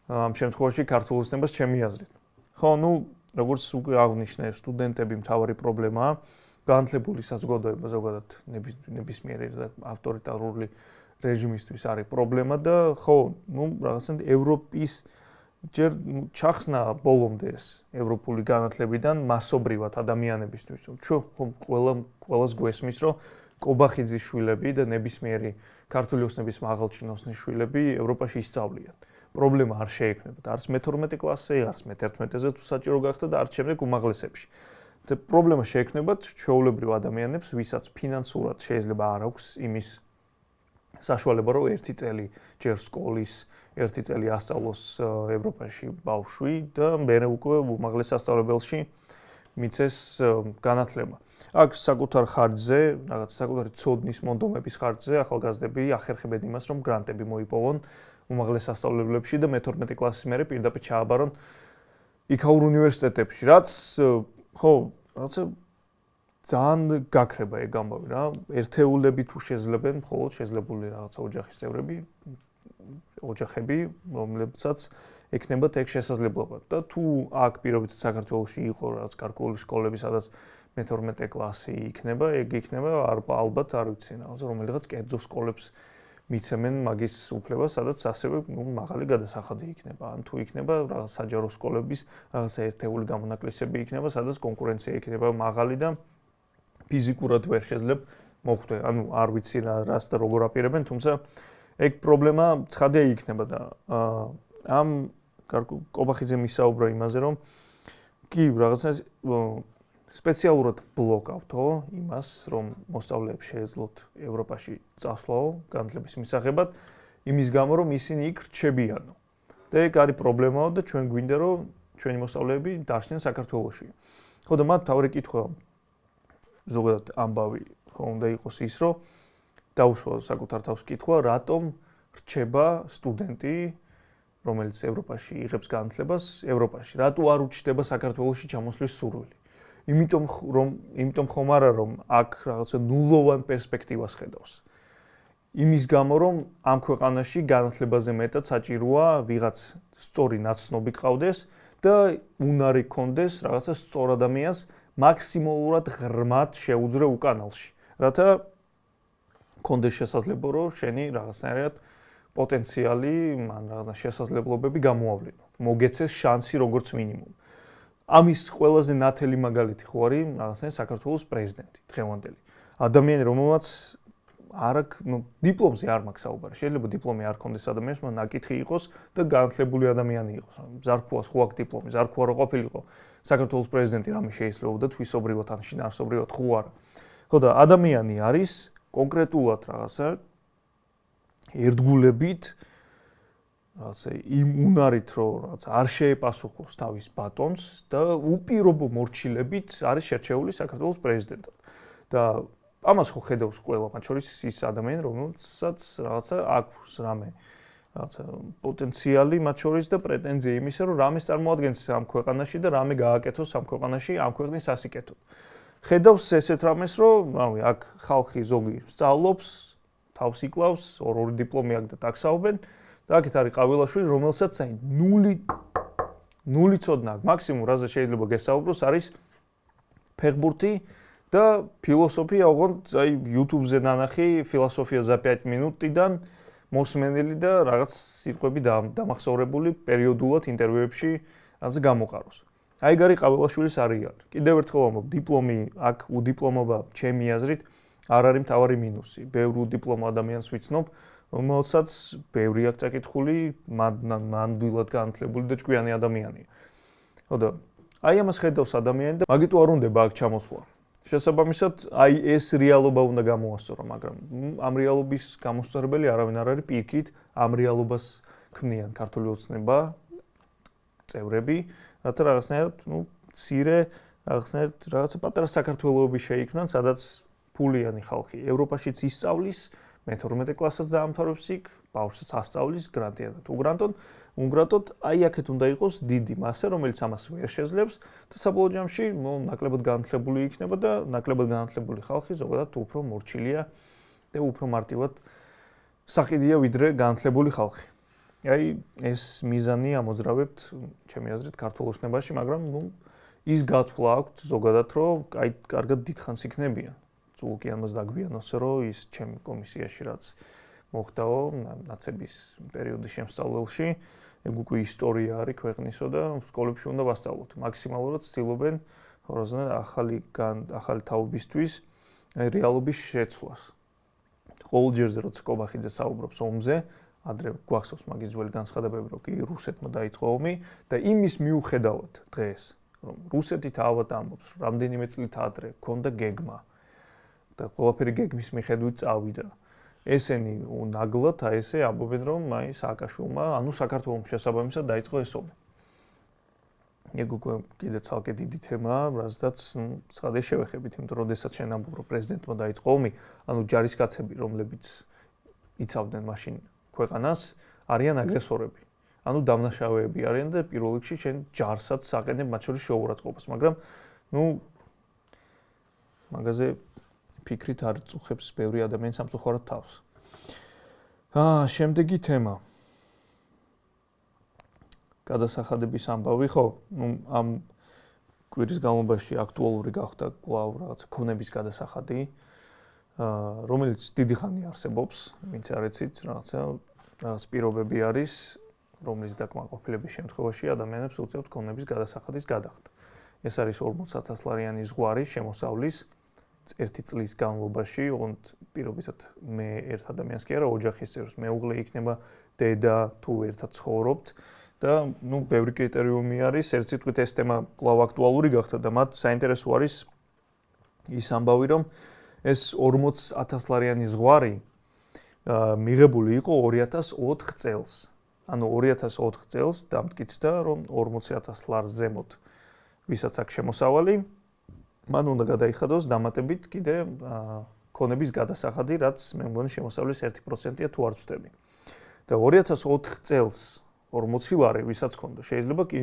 ამ შემთხვევაში ქართულ ოცნებას ჩემი აზრით. ხო, ნუ როგორც უკვე აღნიშნე, სტუდენტები მთავარი პრობლემაა. განათლებული საზოგადოება ზოგადად ნებისმიერი ავტორიტარული რეჟიმისთვის არის პრობლემა და ხო, ნუ რაღაცა ევროპის ჯერ ჩახსნა ბოლომდე ეს ევროპული განათლებიდან მასობრივად ადამიანებისთვის. ჩვენ ყველას გვესმის, რომ კობახიძის შვილები და ნებისმიერი ქართული ოცნების მაღალჩინოსნის შვილები ევროპაში ისწავლიან. პრობლემა არ შეექმნებოდა არც მე-12 კლასზე, არც მე-11-ზე თუ საჭირო გახდა და არც შემდეგ უმაღლესებში. და პრობლემა შეექმნებათ ჩვეულებრივ ადამიანებს, ვისაც ფინანსურად შეიძლება არ აქვს იმის საშუალება, რომ ერთი წელი ჯერ სკოლის, ერთი წელი ასწავლოს ევროპაში ბავშვი და მერე უკვე უმაღლეს სასწავლებელში მიცეს განათლება. აქ საკუთარ ხარჯზე, რაღაც საკუთარი ცოდნის მონდომების ხარჯზე ახალგაზრდები ახერხებენ იმას, რომ გრანტები მოიპოვონ უმაღლეს სასწავლებლებში და მე-12 კლასის მერე პირდაპირ ჩააბარონ იქაურ უნივერსიტეტებში, რაც ხო, რაღაცა ძალიან გაქრება ეგ ამბავი რა. ერთეულები თუ შეძლებენ, მხოლოდ შესაძლებელი რაღაცა ოჯახის წევრები, ოჯახები, რომლებსაც ექნებათ ეგ შესაძლებლობა. და თუ აქ პირობითად საქართველოში იყო რაღაც გარკვეული სკოლები, სადაც მე-12 კლასი იქნება, ეგ იქნება ალბათ არ ვიცი, რომელიღაც კერძო სკოლებს მიცემენ მაგის უფლებას, სადაც ასევე მაღალი გადასახადი იქნება. ან თუ იქნება რაღაც საჯარო სკოლების რაღაცა ერთეული გამონაკლისები იქნება, სადაც კონკურენცია იქნება მაღალი და ფიზიკურად ვერ შეძლებ მოხვდე. ანუ არ ვიცი რას და როგორ აპირებენ, თუმცა ეგ პრობლემა ცხადია იქნება და ამ კობახიძემ ისაუბრა იმაზე, რომ კი რაღაცა სპეციალურად ბლოკავთო იმას, რომ მოსწავლეებს შეეძლოთ ევროპაში წასვლაო განათლების მისაღებად, იმის გამო, რომ ისინი იქ რჩებიანო. და ეგ არის პრობლემაო და ჩვენ გვინდა, რომ ჩვენი მოსწავლეები დარჩნენ საქართველოში. ხო და მათ თავი კითხვა ზოგადად ამბავი ხო უნდა იყოს ის, რომ დაუშვა საკუთარ თავს კითხვა, რატომ რჩება სტუდენტი, რომელიც ევროპაში იღებს განათლებას, ევროპაში. რატო არ უჩნდება საქართველოში ჩამოსვლის სურვილი? იმიტომ ხომ არა, რომ აქ რაღაცა ნულოვან პერსპექტივას ხედავს. იმის გამო, რომ ამ ქვეყანაში განათლებაზე მეტად საჭიროა ვიღაც სწორი ნაცნობი ყავდეს და უნარი ქონდეს რაღაცა სწორ ადამიანს მაქსიმალურად ღრმად შეუძრე უკანალში. რათა ქონდეს შესაძლებლობა, რომ შენი რაღაცნაირად პოტენციალი, მან რაღაც შესაძლებლობები გამოავლინო. მოგეცეს შანსი როგორც მინიმუმ. ამის ყველაზე ნათელი მაგალითი ხო არის რაღაცნაირად საქართველოს პრეზიდენტი დღევანდელი. ადამიანი, რომელმაც არ აქვს, დიპლომზე არ მაქვს საუბარი. შეიძლება დიპლომი არ ქონდეს ადამიანს, მაგრამ ნაკითხი იყოს და განათლებული ადამიანი იყოს. ზარქუას ხო აქვს დიპლომი, ზარქუა რო ყოფილიყო საქართველოს პრეზიდენტი რამე შეიძლებოდა თვისობრივად ან შინაარსობრივად ხო არა. ხო და ადამიანი არის კონკრეტულად რაღაცა ერთგულებით რაღაცა იმ უნარით რომ რაღაც არ შეეპასუხოს თავის ბატონს და უპირობო მორჩილებით არის შერჩეული საქართველოს პრეზიდენტად. და ამას ხო ხედავს ყველა, მათ შორის ის ადამიანი, რომელსაც რაღაცა აქვს რამე რაღაცა პოტენციალი მათ შორის და პრეტენზია იმისა, რომ რამეს წარმოადგენს ამ ქვეყანაში და რამე გააკეთოს ამ ქვეყანაში, ამ ქვეყნის სასიკეთოდ. ხედავს ესეთ რამეს, რომ რავი, აქ ხალხი ზოგი სწავლობს, თავს იკლავს, ორი დიპლომი აქვს და ტაქსაობენ და აქეთ არის ყავილაშვილი, რომელსაც აი ნული ცოდნა აქვს. მაქსიმუმ რაზე შეიძლება გესაუბროს არის ფეხბურთი და ფილოსოფია, ოღონდ აი YouTube-ზე ნანახი ფილოსოფია за 5 მინუტიდან მოსმენელი და რაღაც სიტყვები დამახსოვრებული პერიოდულად ინტერვიუებში რაც გამოყაროს. აი გარი ყავილაშვილის არის. კიდევ ერთხელ ვამბობ, დიპლომი აქ უდიპლომობა ჩემი აზრით არ არის მთავარი მინუსი. ბევრ უდიპლომო ადამიანს ვიცნობ, რომელსაც ბევრი აქვს წაკითხული, მანდვილად განათლებული და ჭკვიანი ადამიანია. ხოდა, აი ამას ხედავს ადამიანი და მაგით არ უნდება აქ ჩამოსვლა. შესაბამისად, აი ეს რეალობა უნდა გამოასწორო, მაგრამ ამ რეალობის გამოსწორებელი არავინ არ არის პირიქით, ამ რეალობას ქმნიან ქართული ოცნება წევრები, რათა რაღაცნაირად, მცირე, რაღაცნაირად რაღაცა პატარა საქართველოები შეიქმნან, სადაც ფულიანი ხალხი ევროპაშიც ისწავლის, მე-12 კლასაც დაამთავრებს იქ, ბავშვსაც ასწავლის გრანტიანად. უნგრატოდ, აი აქეთ უნდა იყოს დიდი მასა, რომელიც ამას ვერ შეძლებს და საბოლოო ჯამში ნაკლებად განათლებული იქნება და ნაკლებად განათლებული ხალხი ზოგადად უფრო მორჩილია და უფრო მარტივად საყიდია ვიდრე განათლებული ხალხი. აი ეს მიზანი ამოძრავებთ, ჩემი აზრით, ქართულ ოცნებაში, მაგრამ ის გათვლა აქვთ ზოგადად, რომ აი კარგად დიდხანს იქნებიან. წულუკიანმაც დაგვიანოს, რომ ის ჩემი კომისიაში რაც მოხდაო ნაცების პერიოდის შემსწავლელში, ეგ უკვე ისტორია არის ქვეყნისო და სკოლებში უნდა ვასწავლოთ. მაქსიმალურად ცდილობენ ახალი თაობისთვის რეალობის შეცვლას. ყოველ ჯერზე როცა კობახიძე საუბრობს ომზე, ადრე გვახსოვს მაგის ძველი განცხადებები, რომ კი რუსეთმა დაიწყო ომი და იმის მიუხედავად დღეს, რომ რუსეთი თავად ამბობს, რამდენიმე წლით ადრე ქონდა გეგმა და ყველაფერი გეგმის მიხედვით წავიდა. ესენი ნაგლად აი ესე ამბობენ, რომ აი სააკაშვილმა, ანუ საქართველოს შესაბამისად დაიწყო ეს ომი. ეგ უკვე კიდე ცალკე დიდი თემაა, რასაც ცხადე შევეხებით, იმიტომ რომ შესაძაც შენ ამბობ, რომ პრეზიდენტმა დაიწყო ომი, ანუ ჯარისკაცები, რომლებიც იცავდნენ მაშინ ქვეყანას, არიან აგრესორები. ანუ დამნაშავეები არიან და პირველ რიგში შენ ჯარსაც საყენებ მათ შორის შეურაცხყოფას, მაგრამ მაგაზე ფიქრით არ წუხებს ბევრი ადამიანი სამწუხაროდ თავს. შემდეგი თემა. გადასახადების ამბავი, ხო, ამ კვირის განმავლობაში აქტუალური გახდა კვლავ რაღაც ქონების გადასახადი, რომელიც დიდი ხანი არსებობს, ვინც არ იცით, რაღაც პირობები არის, რომლის დაკმაყოფილების შემთხვევაში ადამიანებს უწევთ ქონების გადასახადის გადახდა. ეს არის 40,000 ლარიანი ზღვარი შემოსავლის ერთი წლის განმავლობაში, ოღონდ პირობითად მე ერთ ადამიანს კი არა, ოჯახის წევრს მეუღლე იქნება, დედა თუ ერთად ცხოვრობთ და ბევრი კრიტერიუმი არის, ერთ სიტყვით ეს თემა კვლავ აქტუალური გახდა და მათ საინტერესო არის ის ამბავი, რომ ეს 40,000 ლარიანი ზღვარი მიღებული იყო 2004 წელს. ანუ 2004 წელს დამტკიცდა, რომ 40,000 ლარს ზემოთ ვისაც აქვს შემოსავალი, მან უნდა გადაიხადოს დამატებით კიდე ქონების გადასახადი, რაც მე მგონი შემოსავლის 1%-ია თუ არ ვცდები. და 2004 წელს 40 ლარი ვისაც ქონდა, შეიძლება კი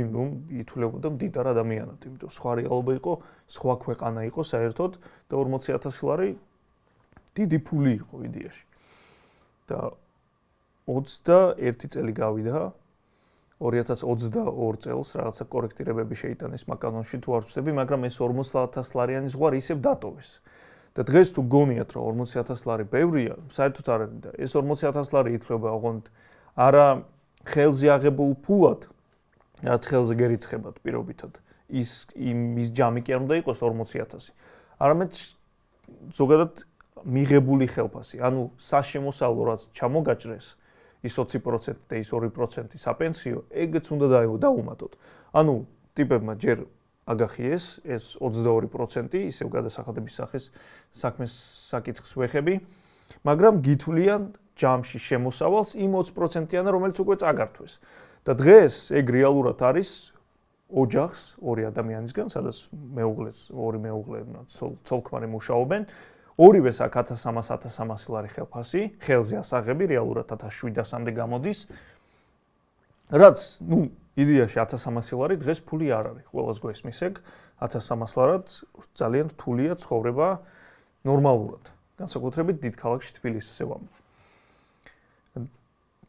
ითვლებოდა მდიდარ ადამიანად, იმიტომ სხვა რეალობა იყო, სხვა ქვეყანა იყო საერთოდ და 40,000 ლარი დიდი ფული იყო იდეაში. და 21 წელი გავიდა 2022 წელს რაღაცა კორექტირებები შეიტანეს მაკანონში თუ არ ვცდები, მაგრამ ეს 40,000 ლარიანი ზღვარი ისევ დატოვეს. და დღეს თუ გონიათ რომ 40,000 ლარი ბევრია, საერთოდ არ არის და ეს 40,000 ლარი ითვლება ოღონდ არა ხელზე აღებულ ფულად, რაც ხელზე გერიცხებათ პირობითად. ის ჯამი კი არ უნდა იყოს 40,000, არამედ ზოგადად მიღებული ხელფასი, ანუ საშემოსავლო რაც ჩამოგაჭრეს ის 20% და ის 2% საპენსიო, ეგეც უნდა დაუმატოთ. ანუ ტიპებმა ჯერ აგახიეს ეს 22% ისევ გადასახადების საქმეს საკითხს ვეხები, მაგრამ გითვლიან ჯამში შემოსავალს იმ 20%-იანა, რომელიც უკვე წაგართვეს. და დღეს ეგ რეალურად არის ოჯახს, ორი ადამიანისგან, სადაც ორი მეუღლე ცოლ-ქმარი მუშაობენ, ორივეს აქ 1300-1300 ლარი ხელფასი, ხელზე ასაღები რეალურად 1700-მდე გამოდის. რაც, იდეაში 1300 ლარი დღეს ფული არ არის. ყველას გვესმის ეგ 1300 ლარად ძალიან რთულია ცხოვრება ნორმალურად. განსაკუთრებით დიდ ქალაქში თბილისზე ვამბობ.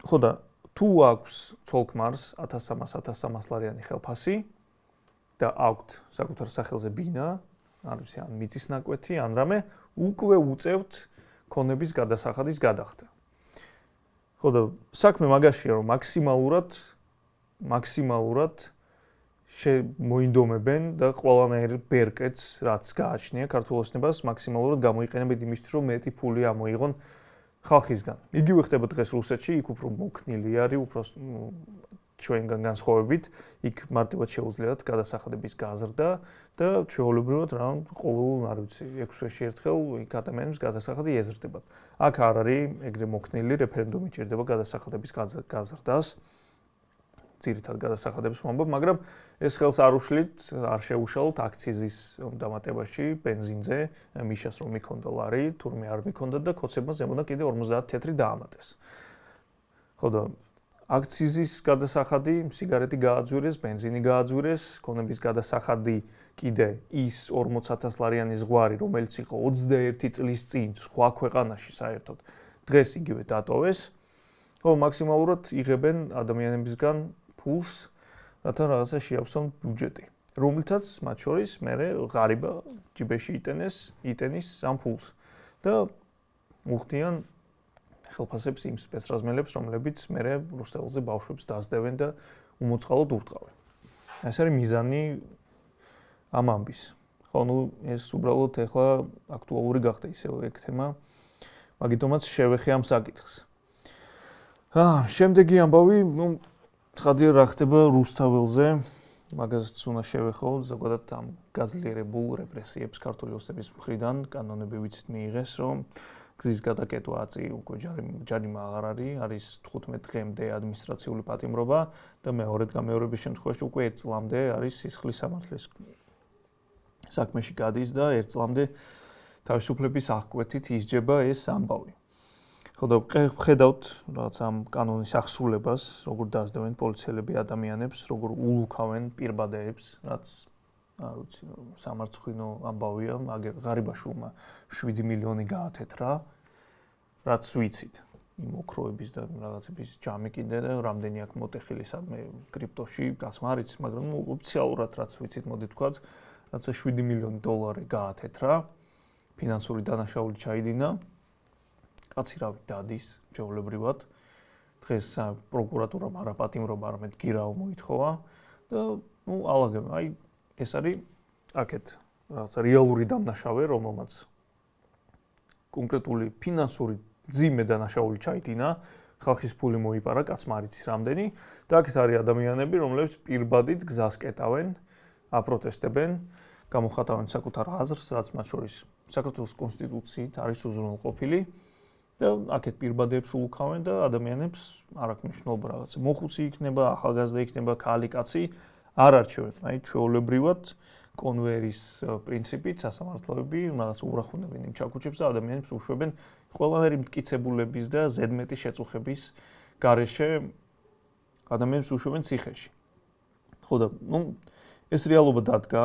ხო და თუ აქვს ცოლ-ქმარს 1300 ლარიანი ხელფასი და აქვთ საკუთარ სახელზე ბინა, არ ვიცი, ან მიწის ნაკვეთი, ან რამე, უკვე უწევთ ქონების გადასახადის გადახდა. ხო და საქმე მაგაშია, რომ მაქსიმალურად მოინდომებენ და ყველანაირ ბერკეტს, რაც გააჩნია ქართულ ოცნებას, მაქსიმალურად გამოიყენებენ იმისთვის, რომ მეტი ფული ამოიღონ ხალხისგან. იგივე ხდება დღეს რუსეთში, იქ უფრო მოქნილი არის, უფრო ჩვენგან განსხვავებით, იქ მარტივად შეუძლიათ გადასახადების გაზრდა და ჩვეულებრივად რა ყოველ, არ ვიცი, 6 თვეში ერთხელ იქ ადამიანებს გადასახადი ეზრდებათ. აქ არ არის ეგრე მოქნილი, რეფერენდუმი ჭირდება გადასახადების გაზრდას. ძირითად გადასახადებს ვამბობ, მაგრამ ეს ხელს არ უშლით, არ შეუშალოთ აქციზის დამატებაში ბენზინზე, მიშას რომ მიქონდა ლარი, თურმე არ მიქონდა და კოცებმა ზემოდან კიდე 50 თეთრი დაამატეს. ხო და აქციზის გადასახადი, სიგარეტი გააძვირეს, ბენზინი გააძვირეს, ქონების გადასახადი კიდე ის 40,000 ლარიანი ზღვარი, რომელიც იყო 21 წლის წინ სხვა ქვეყანაში საერთოდ, დღეს იგივე დატოვეს. ხო, მაქსიმალურად იღებენ ადამიანებისგან ფულს, რათა რაღაცა შეავსონ ბიუჯეტი, რომლითაც მათ შორის მერე ღარიბა ჯიბეში იტენის ამ ფულს და უხდიან ხელფასებს იმ სპეცრაზმელებს, რომლებიც მერე რუსთაველზე ბავშვებს დაძდევენ და უმოწყალოდ ურტყავენ. ეს არის მიზანი ამ ამბის. ხო, ეს უბრალოდ ეხლა აქტუალური გახდა ისევ ეგ თემა, მაგიტომაც შევეხე ამ საკითხს. შემდეგი ამბავი, ცხადია რა ხდება რუსთაველზე, მაგაზეც უნდა შევეხო, ზოგადად ამ გაძლიერებულ რეპრესიებს ქართული ოცნების მხრიდან კანონები ვიცით მიიღეს, რომ გზის გადაკეტვა აწი უკვე ჯარიმა აღარ არის 15 დღემდე ადმინისტრაციული პატიმრობა და გამეორების შემთხვევაში უკვე 1 წლამდე არის სისხლის სამართლის საქმეში გადის და 1 წლამდე თავისუფლების აღკვეთით ისჯება ეს ამბავი. ხო და ხედავთ რაღაც ამ კანონის აღსრულებას, როგორ დაძდევენ პოლიციელები ადამიანებს, როგორ ულუქავენ პირბადეებს, რაც არ ვიცი, სამარცხვინო ამბავია, ღარიბაშვილმა 7 მილიონი გაათეთრა, რაც ვიცით. იმ ოქროების და რაღაცების ჯამი კიდე და რამდენი აქ მოტეხილი სადმე კრიპტოში, გასმა არ იცის, მაგრამ ოფიციალურად რაც ვიცით, მოდი თქვათ, რაც 7 მილიონი დოლარი გაათეთრა, ფინანსური დანაშაული ჩაიდინა. კაცი რავი დადის, ჩვეულებრივად. დღეს პროკურატურამ არაპატიმრობა, არამედ გირაო მოითხოვა და ალაგებენ. ეს არის აქეთ რაღაც რეალური დამნაშავე, რომელმაც კონკრეტული ფინანსური ძიმე დანაშაული ჩაიდინა, ხალხის ფული მოიპარა, კაცმა არ იცის რამდენი და აქეთ არის ადამიანები, რომლებიც პირბადით გზას კეტავენ, აპროტესტებენ, გამოხატავენ საკუთარ აზრს, რაც მათ შორის საქართველოს კონსტიტუციით არის უზრუნველყოფილი და აქეთ პირბადეებს ულუქავენ და ადამიანებს არ აქვს მნიშვნელობა რაღაცა მოხუცი იქნება, ახალგაზრდა იქნება, ქალი კაცი არ არჩევენ. ჩვეულებრივად კონვერის პრინციპით სასამართლოები რაღაც ურახუნებენ იმ ჩაქუჩებს და ადამიანებს უშვებენ ყველანაირი მტკიცებულების და ზედმეტი შეწუხების გარეშე ადამიანებს უშვებენ ციხეში. ხო და ეს რეალობა დადგა,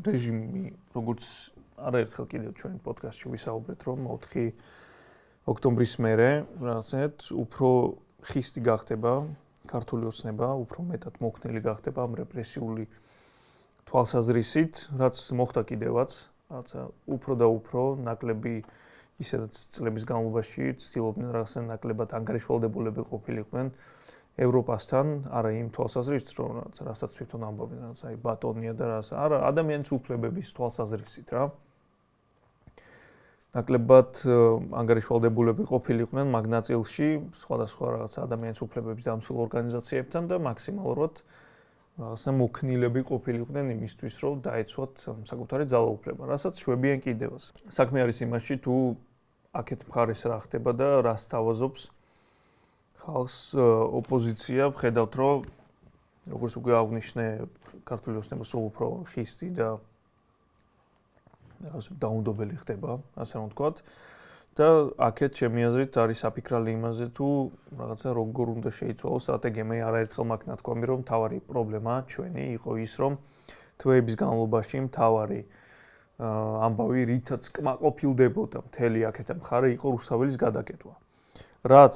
რეჟიმი, როგორც არაერთხელ კიდევ ჩვენ პოდკასტში ვისაუბრეთ, რომ 4 ოქტომბრის მერე რაღაცნაირად უფრო ხისტი გახდება ქართული ოცნება, უფრო მეტად მოქნილი გახდება ამ რეპრესიული თვალსაზრისით, რაც მოხდა კიდევაც, რაღაცა უფრო და უფრო ნაკლები ისედაც წლების განმავლობაში ცდილობდნენ რაღაცა ნაკლებად ანგარიშვალდებულები ყოფილიყვნენ ევროპასთან, არა იმ თვალსაზრისით, რომ რასაც თვითონ ამბობენ, რაღაცა ბატონია და რაღაცა, არა, ადამიანის უფლებების თვალსაზრისით რა. ნაკლებად ანგარიშვალდებულები ყოფილიყვნენ მაგ ნაწილში, სხვადასხვა რაღაცა ადამიანის უფლებების დამცველ ორგანიზაციებთან და მაქსიმალურად რაღაცა მოქნილები ყოფილიყვნენ იმისთვის, რომ დაეცვათ საკუთარი ძალაუფლება, რასაც შვებიან კიდევაც. საქმე არის იმაში, თუ აქეთ მხარეს რა ხდება და რას თავაზობს ხალხს ოპოზიცია, ხედავთ, რომ როგორც უკვე აღნიშნე, ქართული ოცნება სულ უფრო ხისტი და რაღაც დაუნდობელი ხდება, ასე რომ ვთქვათ. და აქეთ ჩემი აზრით არის საფიქრალი იმაზე თუ რაღაცა როგორ უნდა შეიცვალოს სტრატეგია. მე არაერთხელ მაქვს ნათქვამი, რომ თავარი პრობლემა ჩვენი იყო ის, რომ თვეების განმავლობაში თავარი ამბავი, რითაც კმაყოფილდებოდა მთელი აქეთ მხარე იყო რუსთაველის გადაკეტვა. რაც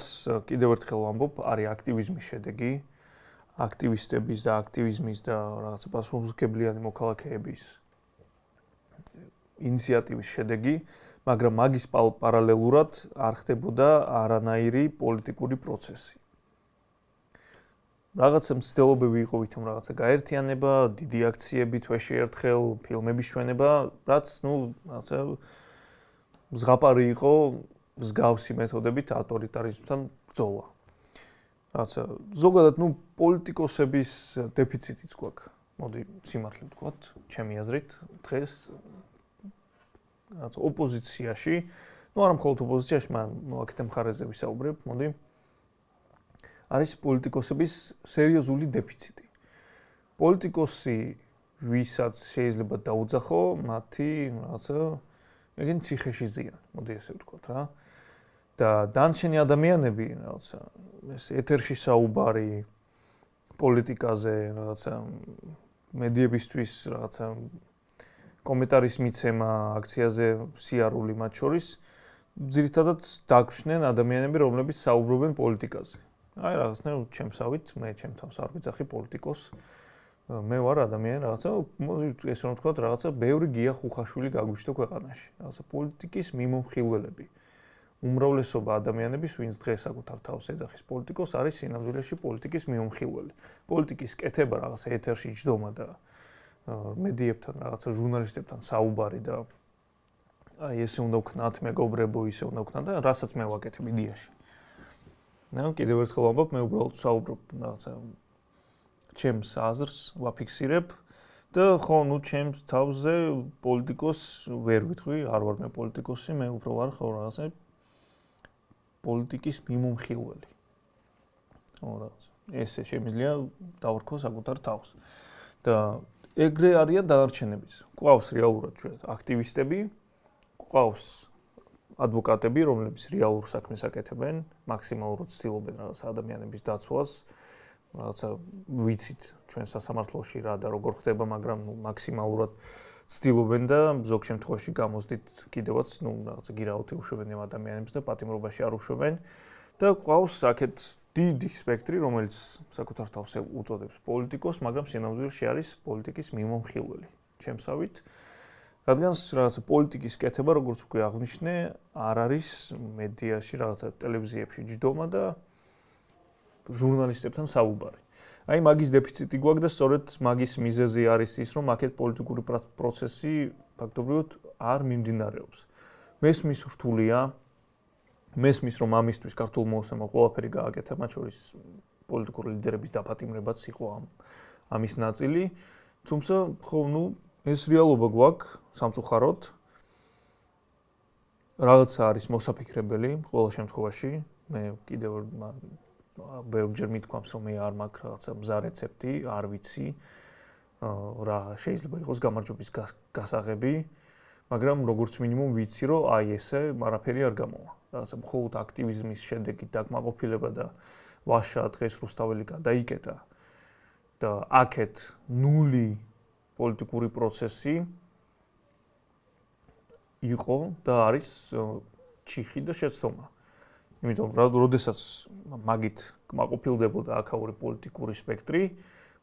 კიდევ ერთხელ ვამბობ, არის აქტივიზმის შედეგი, აქტივისტების და აქტივიზმის და რაღაცა პასუხისმგებლიანი მოქალაქეების ინიციატივის შედეგი, მაგრამ მაგის პარალელურად არ ხდებოდა არანაირი პოლიტიკური პროცესი. რაღაცა მცდელობები იყო ვითომ რაღაცა გაერთიანება, დიდი აქციები თვეში ერთხელ, ფილმების ჩვენება, რაც რაღაცა ზღაპარი იყო მსგავსი მეთოდებით ავტორიტარიზმთან ბრძოლა. რაღაცა ზოგადად პოლიტიკოსების დეფიციტიც გვაქვს. მოდი სიმართლე ვთქვათ, ჩემი აზრით, დღეს რაღაც ოპოზიციაში, არა მხოლოდ ოპოზიციაში, მაგრამ აქეთ მხარეზე ვისაუბრებ, მოდი. არის პოლიტიკოსების სერიოზული დეფიციტი. პოლიტიკოსი, ვისაც შეიძლება დაუძახო, მათი რაღაცა ეგენ ციხეში ზიან, მოდი ესე ვთქვათ რა. და დანარჩენი ადამიანები, რაღაცა ეს ეთერში საუბარი პოლიტიკაზე, რაღაცა მედიებისთვის რაღაცა კომენტარის მიცემა, აქციაზე სიარული მათ შორის, ძირითადად დაგვშნენ ადამიანები, რომლებიც საუბრობენ პოლიტიკაზე. აი რაღაცნაირად ჩემსავით, მე ჩემ თავს არ ვიძახი პოლიტიკოს. მე ვარ ადამიანი რაღაცა, ესე რომ ვთქვათ, რაღაცა ბევრი გია ხუხაშვილი გაგვიჩნდა ქვეყანაში. რაღაცა პოლიტიკის მიმომხილველები. უმრავლესობა ადამიანების, ვინც დღეს საკუთარ თავს ეძახის პოლიტიკოს, არის სინამდვილეში პოლიტიკის მიმომხილველი. პოლიტიკის კეთება რაღაცა ეთერში ჯდომა და მედიებთან, რაღაცა ჟურნალისტებთან საუბარი და აი ესე უნდა ვქნათ მეგობრებო, ისე უნდა ვქნათ და რასაც მე ვაკეთებ იდეაში. კიდევ ერთხელ ვამბობ, მე უბრალოდ საუბრობ რაღაცა ჩემს აზრს ვაფიქსირებ და ხო, ჩემს თავზე პოლიტიკოს ვერ ვიტყვი, არ ვარ მე პოლიტიკოსი, მე უფრო ვარ ხო რაღაცა პოლიტიკის მიმომხილველი. რაღაცა ესე შემიძლია დავარქო საკუთარ თავს. და ეგრე არიან დანარჩენებიც. ყავს რეალურად ჩვენ აქტივისტები, ყავს ადვოკატები, რომლებიც რეალურ საქმეს აკეთებენ, მაქსიმალურად ცდილობენ რაღაც ადამიანების დაცვას, რაღაცა ვიცით ჩვენ სასამართლოში რა და როგორ ხდება, მაგრამ მაქსიმალურად ცდილობენ და ზოგ შემთხვევაში გამოსდით კიდევაც, რაღაცა გირაოთი უშვებენ ამ ადამიანებს და პატიმრობაში არ უშვებენ და ყავს აქეთ დიდი სპექტრი, რომელიც საკუთარ თავს უწოდებს პოლიტიკოს, მაგრამ სინამდვილეში არის პოლიტიკის მიმომხილველი. ჩემსავით, რადგან რაღაცა პოლიტიკის კეთება, როგორც უკვე აღნიშნე, არ არის მედიაში, რაღაცა ტელევიზიებში ჯდომა და ჟურნალისტებთან საუბარი. აი მაგის დეფიციტი გვაქვს და სწორედ მაგის მიზეზი არის ის, რომ აქეთ პოლიტიკური პროცესი ფაქტობრივად არ მიმდინარეობს. მესმის რთულია, მესმის რომ ამისთვის ქართულ მოუსმენმა ყველაფერი გააკეთა, მათ შორის პოლიტიკური ლიდერების დაპატიმრებაც იყო ამის ნაწილი, თუმცა ხო, ეს რეალობა გვაქვს სამწუხაროდ. რაღაცა არის მოსაფიქრებელი ყველა შემთხვევაში. მე კიდევ ბევრჯერ მithქვამს, რომ მე არ მაქვს რაღაცა მზა რეცეპტი, არ ვიცი რა შეიძლება იყოს გამარჯვების გასაღები, მაგრამ როგორც მინიმუმ ვიცი, რომ აი ესე არაფერი არ გამოვა. რაღაცა მხოლოდ აქტივიზმის შედეგი დაკმაყოფილება და ვაშა დღეს რუსთაველი გადაიკეტა და აქეთ ნული პოლიტიკური პროცესი იყო და არის ჩიხი და შეცდომა. იმიტომ რომ როდესაც მაგით კმაყოფილდებოდა აქაური პოლიტიკური სპექტრი,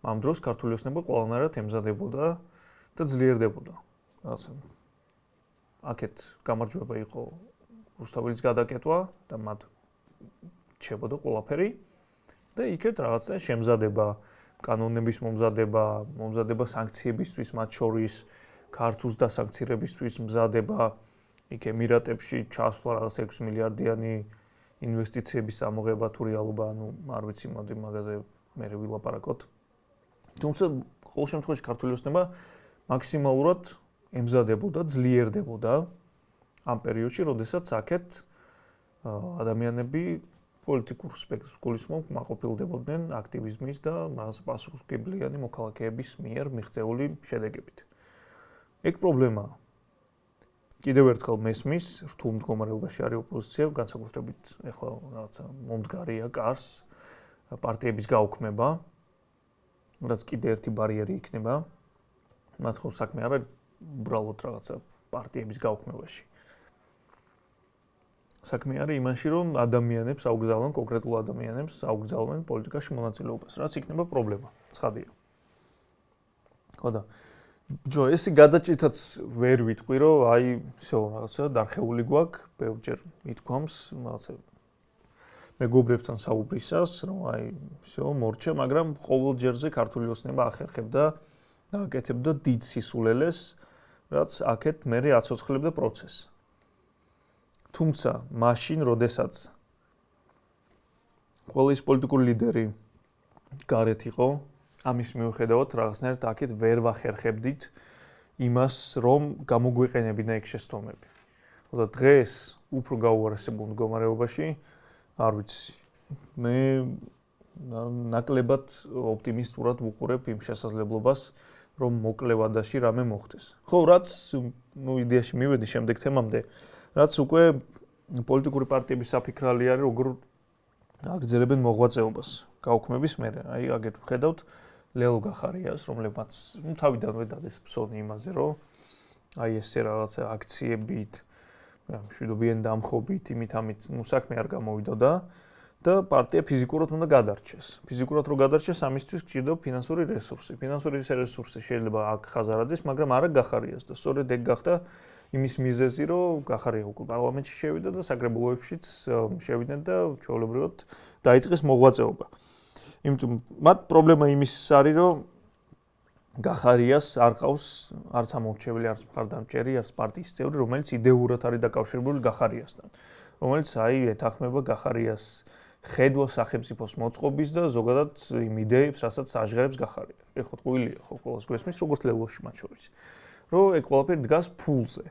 ამ დროს ქართული ოცნება ყველანაირად ემზადებოდა და ძლიერდებოდა. რაღაცა აქეთ გამარჯვება იყო რუსთაველის გადაკეტვა და მათ რჩებოდა ყველაფერი და იქეთ რაღაცა შემზადება, კანონების მომზადება სანქციებისთვის, მათ შორის ქართულს დასანქცირებისთვის მზადება, იქ ემირატებში ჩასვლა რაღაც 6 მილიარდიანი ინვესტიციების ამოღება თუ რეალობა, არ ვიცი, მოდი მაგაზე მე ვილაპარაკოთ. თუმცა ყოველ შემთხვევაში ქართული ოცნება მაქსიმალურად ემზადებოდა, ძლიერდებოდა ამ პერიოდში, როდესაც აქეთ ადამიანები პოლიტიკურ სპექტრს გულისხმობ, კმაყოფილდებოდნენ აქტივიზმის და პასუხისმგებლიანი მოქალაქეების მიერ მიღწეული შედეგებით. ეგ პრობლემაა. კიდევ ერთხელ მესმის რთულ მდგომარეობაში არის ოპოზიცია, განსაკუთრებით ეხლა რაღაცა მომდგარია კარს პარტიების გაუქმება, რაც კიდევ ერთი ბარიერი იქნება. მათ ხო საქმე არ არის უბრალოდ რაღაცა პარტიების გაუქმებაში. საქმე არის იმაში, რომ ადამიანებს აუგზავნონ, კონკრეტულ ადამიანებს აუგზავნონ პოლიტიკაში მონაწილეობას, რაც იქნება პრობლემა, ცხადია. ხო და ჯო ესე გადაჭრითაც ვერ ვიტყვი, რომ აი, всё, რაღაცა დარხეული გვაქვს, ბევრჯერ მithქვამს, რაღაცა მეგობრებთან საუბრისას, რომ აი, всё, მორჩა, მაგრამ ყოველ ჯერზე ქართული ოცნება ახერხებდა და აკეთებდა დიდ სისულელეს, რაც აქეთ მერე აცოცხლებდა პროცესს. თუმცა, მაშინ, როდესაც ყველა ის პოლიტიკური ლიდერი გარეთ იყო, ამის მიუხედავად რაღაცნაირად აქეთ ვერ ვახერხებდით იმას, რომ გამოგვეყენებინა ეგ შეცდომები. და დღეს უფრო გაუარესებულ მდგომარეობაში, არ ვიცი, მე ნაკლებად ოპტიმისტურად ვუყურებ იმ შესაძლებლობას, რომ მოკლე ვადაში რამე მოხდეს. ხო, რაც იდეაში მივედი შემდეგ თემამდე, რაც უკვე პოლიტიკური პარტიების საფიქრალი არის, როგორ აგრძელებენ მოღვაწეობას გაუქმების მერე. აი, აგერ ვხედავთ ლელო გახარიას, რომლებმაც თავიდანვე დადეს ფსონი იმაზე, რომ აი ესე რაღაცა აქციებით, მშვიდობიან დამხობით, იმით-ამით, საქმე არ გამოვიდოდა და პარტია ფიზიკურად უნდა გადარჩეს. ფიზიკურად რო გადარჩეს, ამისთვის გჭირდება ფინანსური რესურსი. ფინანსური რესურსი შეიძლება აქ ხაზარაძეს, მაგრამ არა გახარიას და სწორედ ეგ გახდა იმის მიზეზი, რომ გახარია უკვე პარლამენტში შევიდა და საკრებულოებშიც შევიდნენ და ჩვეულებრივად დაიწყეს მოღვაწეობა. იმიტომ მათ პრობლემა იმის არის, რომ გახარიას არ ყავს არც ამორჩეველი, არც მხარდამჭერი, არც პარტიის წევრი, რომელიც იდეურად არის დაკავშირებული გახარიასთან. რომელიც აი ეთანხმება გახარიას ხედვა სახელმწიფოს მოწყობის და ზოგადად იმ იდეებს, რასაც აჟღერებს გახარია. ეხლა ტყუილია ხო ყველას გვესმის, როგორც ლელოში მათ შორის. რომ ეგ ყველაფერი დგას ფულზე.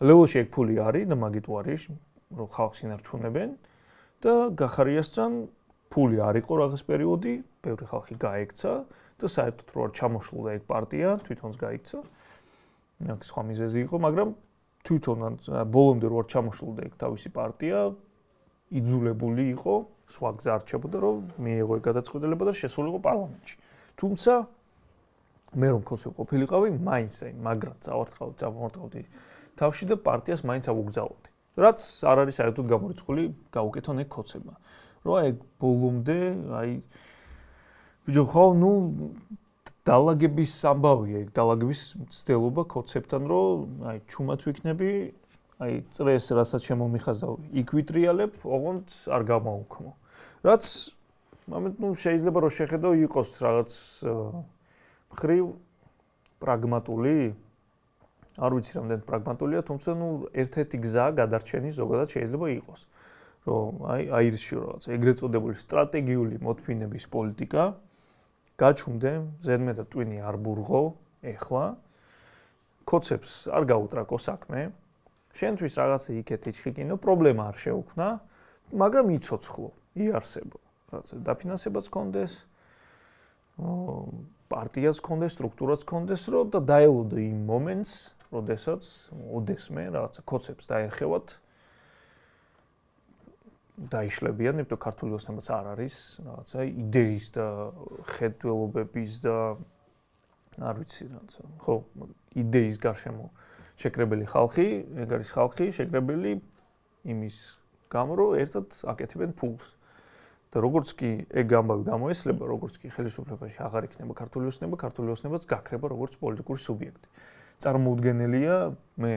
ლელოში ეგ ფული არის და მაგით უარი, რომ ხალხს ინარჩუნებენ და გახარიასთან ფული არ იყო რაღაც პერიოდი, ბევრი ხალხი გაექცა და საერთოდ რო არ ჩამოშლდა ეგ პარტია, თვითონც გაიქცა. აქ სხვა მიზეზი იყო, მაგრამ თვითონ ბოლომდე რო არ ჩამოშლდა ეგ თავისი პარტია, იძულებული იყო, სხვა გზა არ რჩებოდა, რომ მიეღო ეგ გადაწყვეტილება და შესულიყო პარლამენტში. თუმცა მე რომ ქოსი ყოფილიყავი, მაინც აი მაგრად წავმორტყავდი თავში და პარტიას მაინც ავუგზავნოდი. რაც არ არის საერთოდ გამორიცხული გაუკეთონ ეგ ქოცება. რომ აი ბოლომდე აი ბიჭო ხო ნუ დალაგების ამბავია, ეგ დალაგების მცდელობა ქოცებთან, რომ აი ჩუმად ვიქნები, აი წრეს რასაც შემომიხაზავ, იქ ვიტრიალებ, ოღონდ არ გამაუქმო. რაც ამით ნუ შეიძლება რომ შეხედო იყოს რაღაც მხრივ პრაგმატული, არ ვიცი რამდენად პრაგმატულია, თუმცა ნუ ერთ-ერთი გზა გადარჩენის ზოგადად შეიძლება იყოს. რომ აი აირში რაღაც ეგრეთ წოდებული სტრატეგიული მოთმინების პოლიტიკა გაჩუმდე, ზედმეტად ტვინი არ ბურღო, ეხლა ქოცებს არ გაუტრაკო საქმე. შენთვის რაღაცა იქეთ იჩხიკინო, პრობლემა არ შეუქმნა, მაგრამ იცოცხლო, იარსებო. რაღაცა დაფინანსებაც კონდეს, პარტიაც კონდეს, სტრუქტურაც კონდეს, რომ და დაელოდო იმ მომენტს, როდესაც ოდესმე რაღაცა ქოცებს დაერხევათ დაიშლებიან, იმიტომ ქართული ოცნებაც არ არის რაღაცა იდეის და ხედველობების და არ ვიცი რაღაცა, ხო, იდეის გარშემო შეკრებილი ხალხი, ეგ არის ხალხი შეკრებილი იმის გამო, რომ ერთად აკეთებენ ფულს. და როგორც კი ეგ ამბავი გამოესლება, როგორც კი ხელისუფლებაში აღარ იქნება ქართული ოცნებაც გაქრება როგორც პოლიტიკური სუბიექტი. წარმოუდგენელია, მე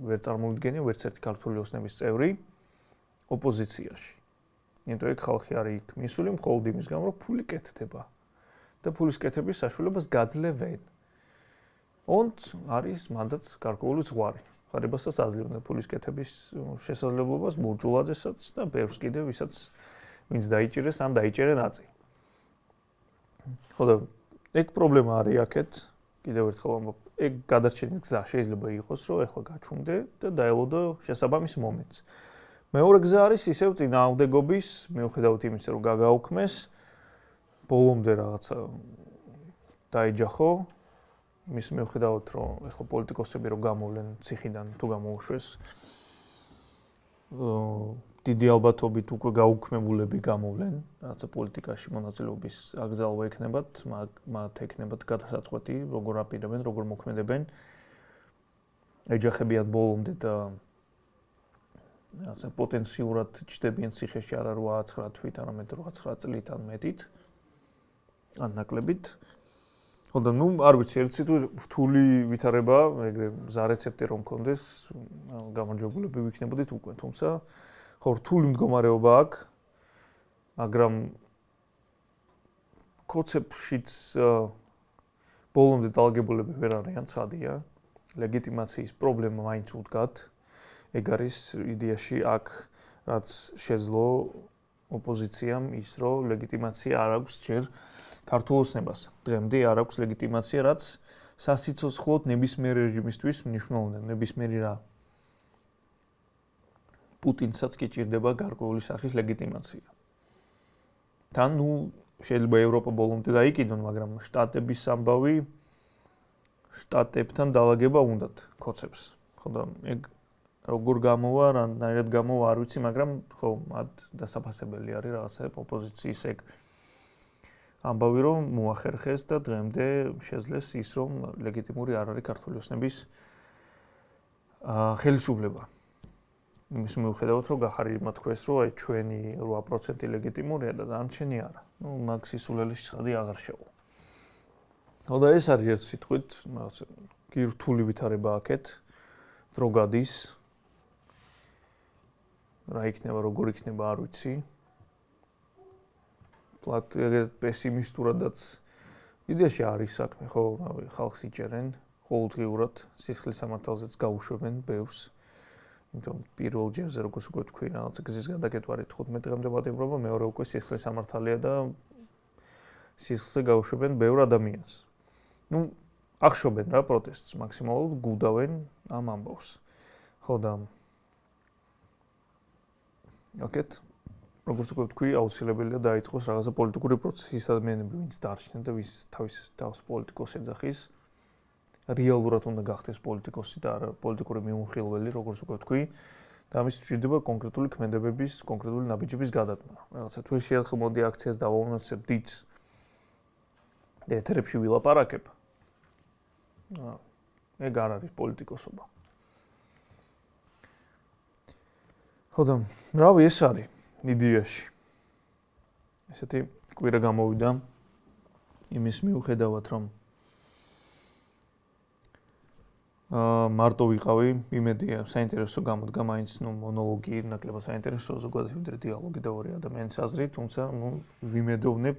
ვერ წარმოვიდგენია ვერც ერთი ქართული ოცნების წევრი ოპოზიციაში. იმიტომ ეგ ხალხი არის იქ მისული მხოლოდ იმის გამო, რომ ფული კეთდება და ფულის კეთების საშუალებას გაძლევენ. ონდ არის მანდაც გარკვეული ზღვარი. ხარებასაც აძლევენ ფულის კეთების შესაძლებლობას ბურჯულაძესაც და ბევრს კიდევ ვისაც ვინც დაიჭირეს ან დაიჭერენ აწი. ხო და ეგ პრობლემა არის აქეთ, კიდევ ერთხელ ამბობ, ეგ გადარჩენის გზა შეიძლება იყოს, რომ ეხლა გაჩუმდე და დაელოდო შესაბამის მომენტს. მეორე გზა არის ისევ წინააღმდეგობის, მიუხედავად იმისა, რომ გაგაუქმეს, ბოლომდე რაღაცა დაეჯახო მის მიუხედავად რომ ეხლა პოლიტიკოსები რომ გამოვლენ ციხიდან თუ გამოუშვეს დიდი ალბათობით უკვე გაუქმებულები გამოვლენ, რაღაცა პოლიტიკაში მონაწილეობის აკრძალვა ექნებათ, მათ ექნებათ გადასაწყვეტი, როგორ აპირებენ, როგორ მოქმედებენ. ეჯახებიან ბოლომდე და რაღაცა პოტენციურად ჩდებიან ციხეში არა 8-9 თვით, არამედ 8-9 წლით ან მეტით. ან ნაკლებით. ხოდა არ ვიცი, ერთი რთული ვითარება, ეგრე მზა რეცეპტი რომ მქონდეს, გამარჯვებულები ვიქნებოდით უკვე, თუმცა ხო რთული მდგომარეობა აქვს, მაგრამ კონცეფტშიც ბოლომდე დაალგებულები ვერ არიან, ცხადია. ლეგიტიმაციის პრობლემა მაინც უდგათ. ეგ არის იდეაში აქ რაც შეძლო ოპოზიციამ ის რომ ლეგიტიმაცია არ აქვს ჯერ ქართულ ოცნებას. დღემდე არ აქვს ლეგიტიმაცია, რაც სასიცოცხლოდ ნებისმიერ რეჟიმისთვის მნიშვნელოვანია, ნებისმიერი რა. პუტინსაც კი ჭირდება გარკვეული სახის ლეგიტიმაცია. თან შეიძლება ევროპა ბოლომდე დაიკიდონ, მაგრამ შტატების ამბავი შტატებთან დაალაგება უნდათ კონცეფტს. ხოდა ეგ როგორ გამოვა, რანაირად გამოვა არ ვიცი, მაგრამ ხო მათ დასაფასებელი არის რაღაცა ოპოზიციის ეგ ამბავი რომ მოახერხეს და დღემდე შეძლეს ის რომ ლეგიტიმური არ არის ქართული ოცნების ხელისუფლება. იმის მიუხედავად რომ გახარიმა თქვეს რომ აი ჩვენი 8% ლეგიტიმურია და დანარჩენი არა. მაგ სისულელეში ცხადი აღარ შევა. ხოდა ეს არის ერთ სიტყვით, რთული ვითარება აქეთ, დრო გადის. რა იქნება, როგორ იქნება, არ ვიცი. პესიმისტურადაც იდეაში არის საქმე, ხო, რავი, ხალხს იჭერენ, ყოველდღიურად სისხლის სამართალზეც გაუშვებენ ბევრს. იმიტომ პირველ ჯერზე როგორც უკვე თქვი, რაღაცა გზის გადაკეტვარი 15 დღემდე პატიმრობა, მეორე უკვე სისხლის სამართალია და სისხლზე გაუშვებენ ბევრ ადამიანს. ახშობენ რა პროტესტს, მაქსიმალურად გუდავენ ამ ამბავს. ხო და აკეთ როგორც უკვე თქვი, აუცილებელია დაიწყოს რაღაცა პოლიტიკური პროცესი, ის ადამიანები, ვინც დარჩნენ და ვის თავის თავს პოლიტიკოს ეძახის, რეალურად უნდა გახდეს პოლიტიკოსი და არა პოლიტიკური მიუნხილველი, როგორც უკვე თქვი, და ამის ჭირდება კონკრეტული ქმედებების, კონკრეტული ნაბიჯების გადადგმა. რაღაცა თუ შეახმოდი აქციას დავაუნაცებ დიდს და ეთერებში ვილაპარაკებ. ეგ არ არის პოლიტიკოსობა. ხო და რავი, ეს არის იდეაში. ესეთი კვირა გამოვიდა იმის მიუხედავად, რომ მარტო ვიყავი, იმედია საინტერესო გამოდგა მაინც მონოლოგი, ნაკლებად საინტერესო, ზოგადად ვიდრე დიალოგი და ორი ადამიანის აზრი, თუმცა ვიმედოვნებ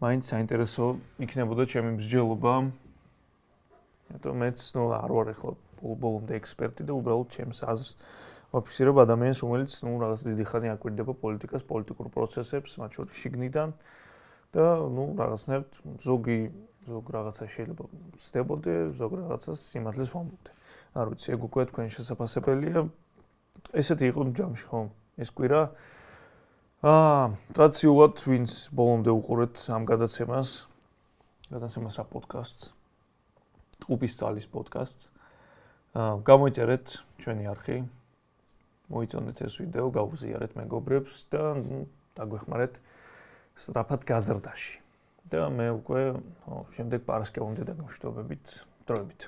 მაინც საინტერესო იქნებოდა ჩემი მსჯელობა. იმიტომ მეც არ ვარ ახლა ბოლომდე ექსპერტი და უბრალოდ ჩემს აზრს ვაფიქსირებ ადამიანს, რომელიც რაღაც დიდი ხანი აკვირდება პოლიტიკას, პოლიტიკურ პროცესებს, მათ შორის შიგნიდან და რაღაცნაირად ზოგ რაღაცა შეიძლება ვწდებოდე, ზოგ რაღაცას სიმართლეს ვამბობდე. არ ვიცი, ეგ უკვე თქვენ შესაძლებელია. ესეთი იყო ჯამში, ხო? ეს კვირა. ტრადიციულად ვინც ბოლომდე უყურეთ ამ გადაცემას რა პოდკასტს, ტყუპის ძალის პოდკასტს. გამოიწერეთ ჩვენი არხი. მოიწონეთ ეს ვიდეო, გაუზიარეთ მეგობრებს და დაგვეხმარეთ სწრაფად გაზრდაში. და მე უკვე შემდეგ პარასკევამდე დაგმშვიდობებით დროებით.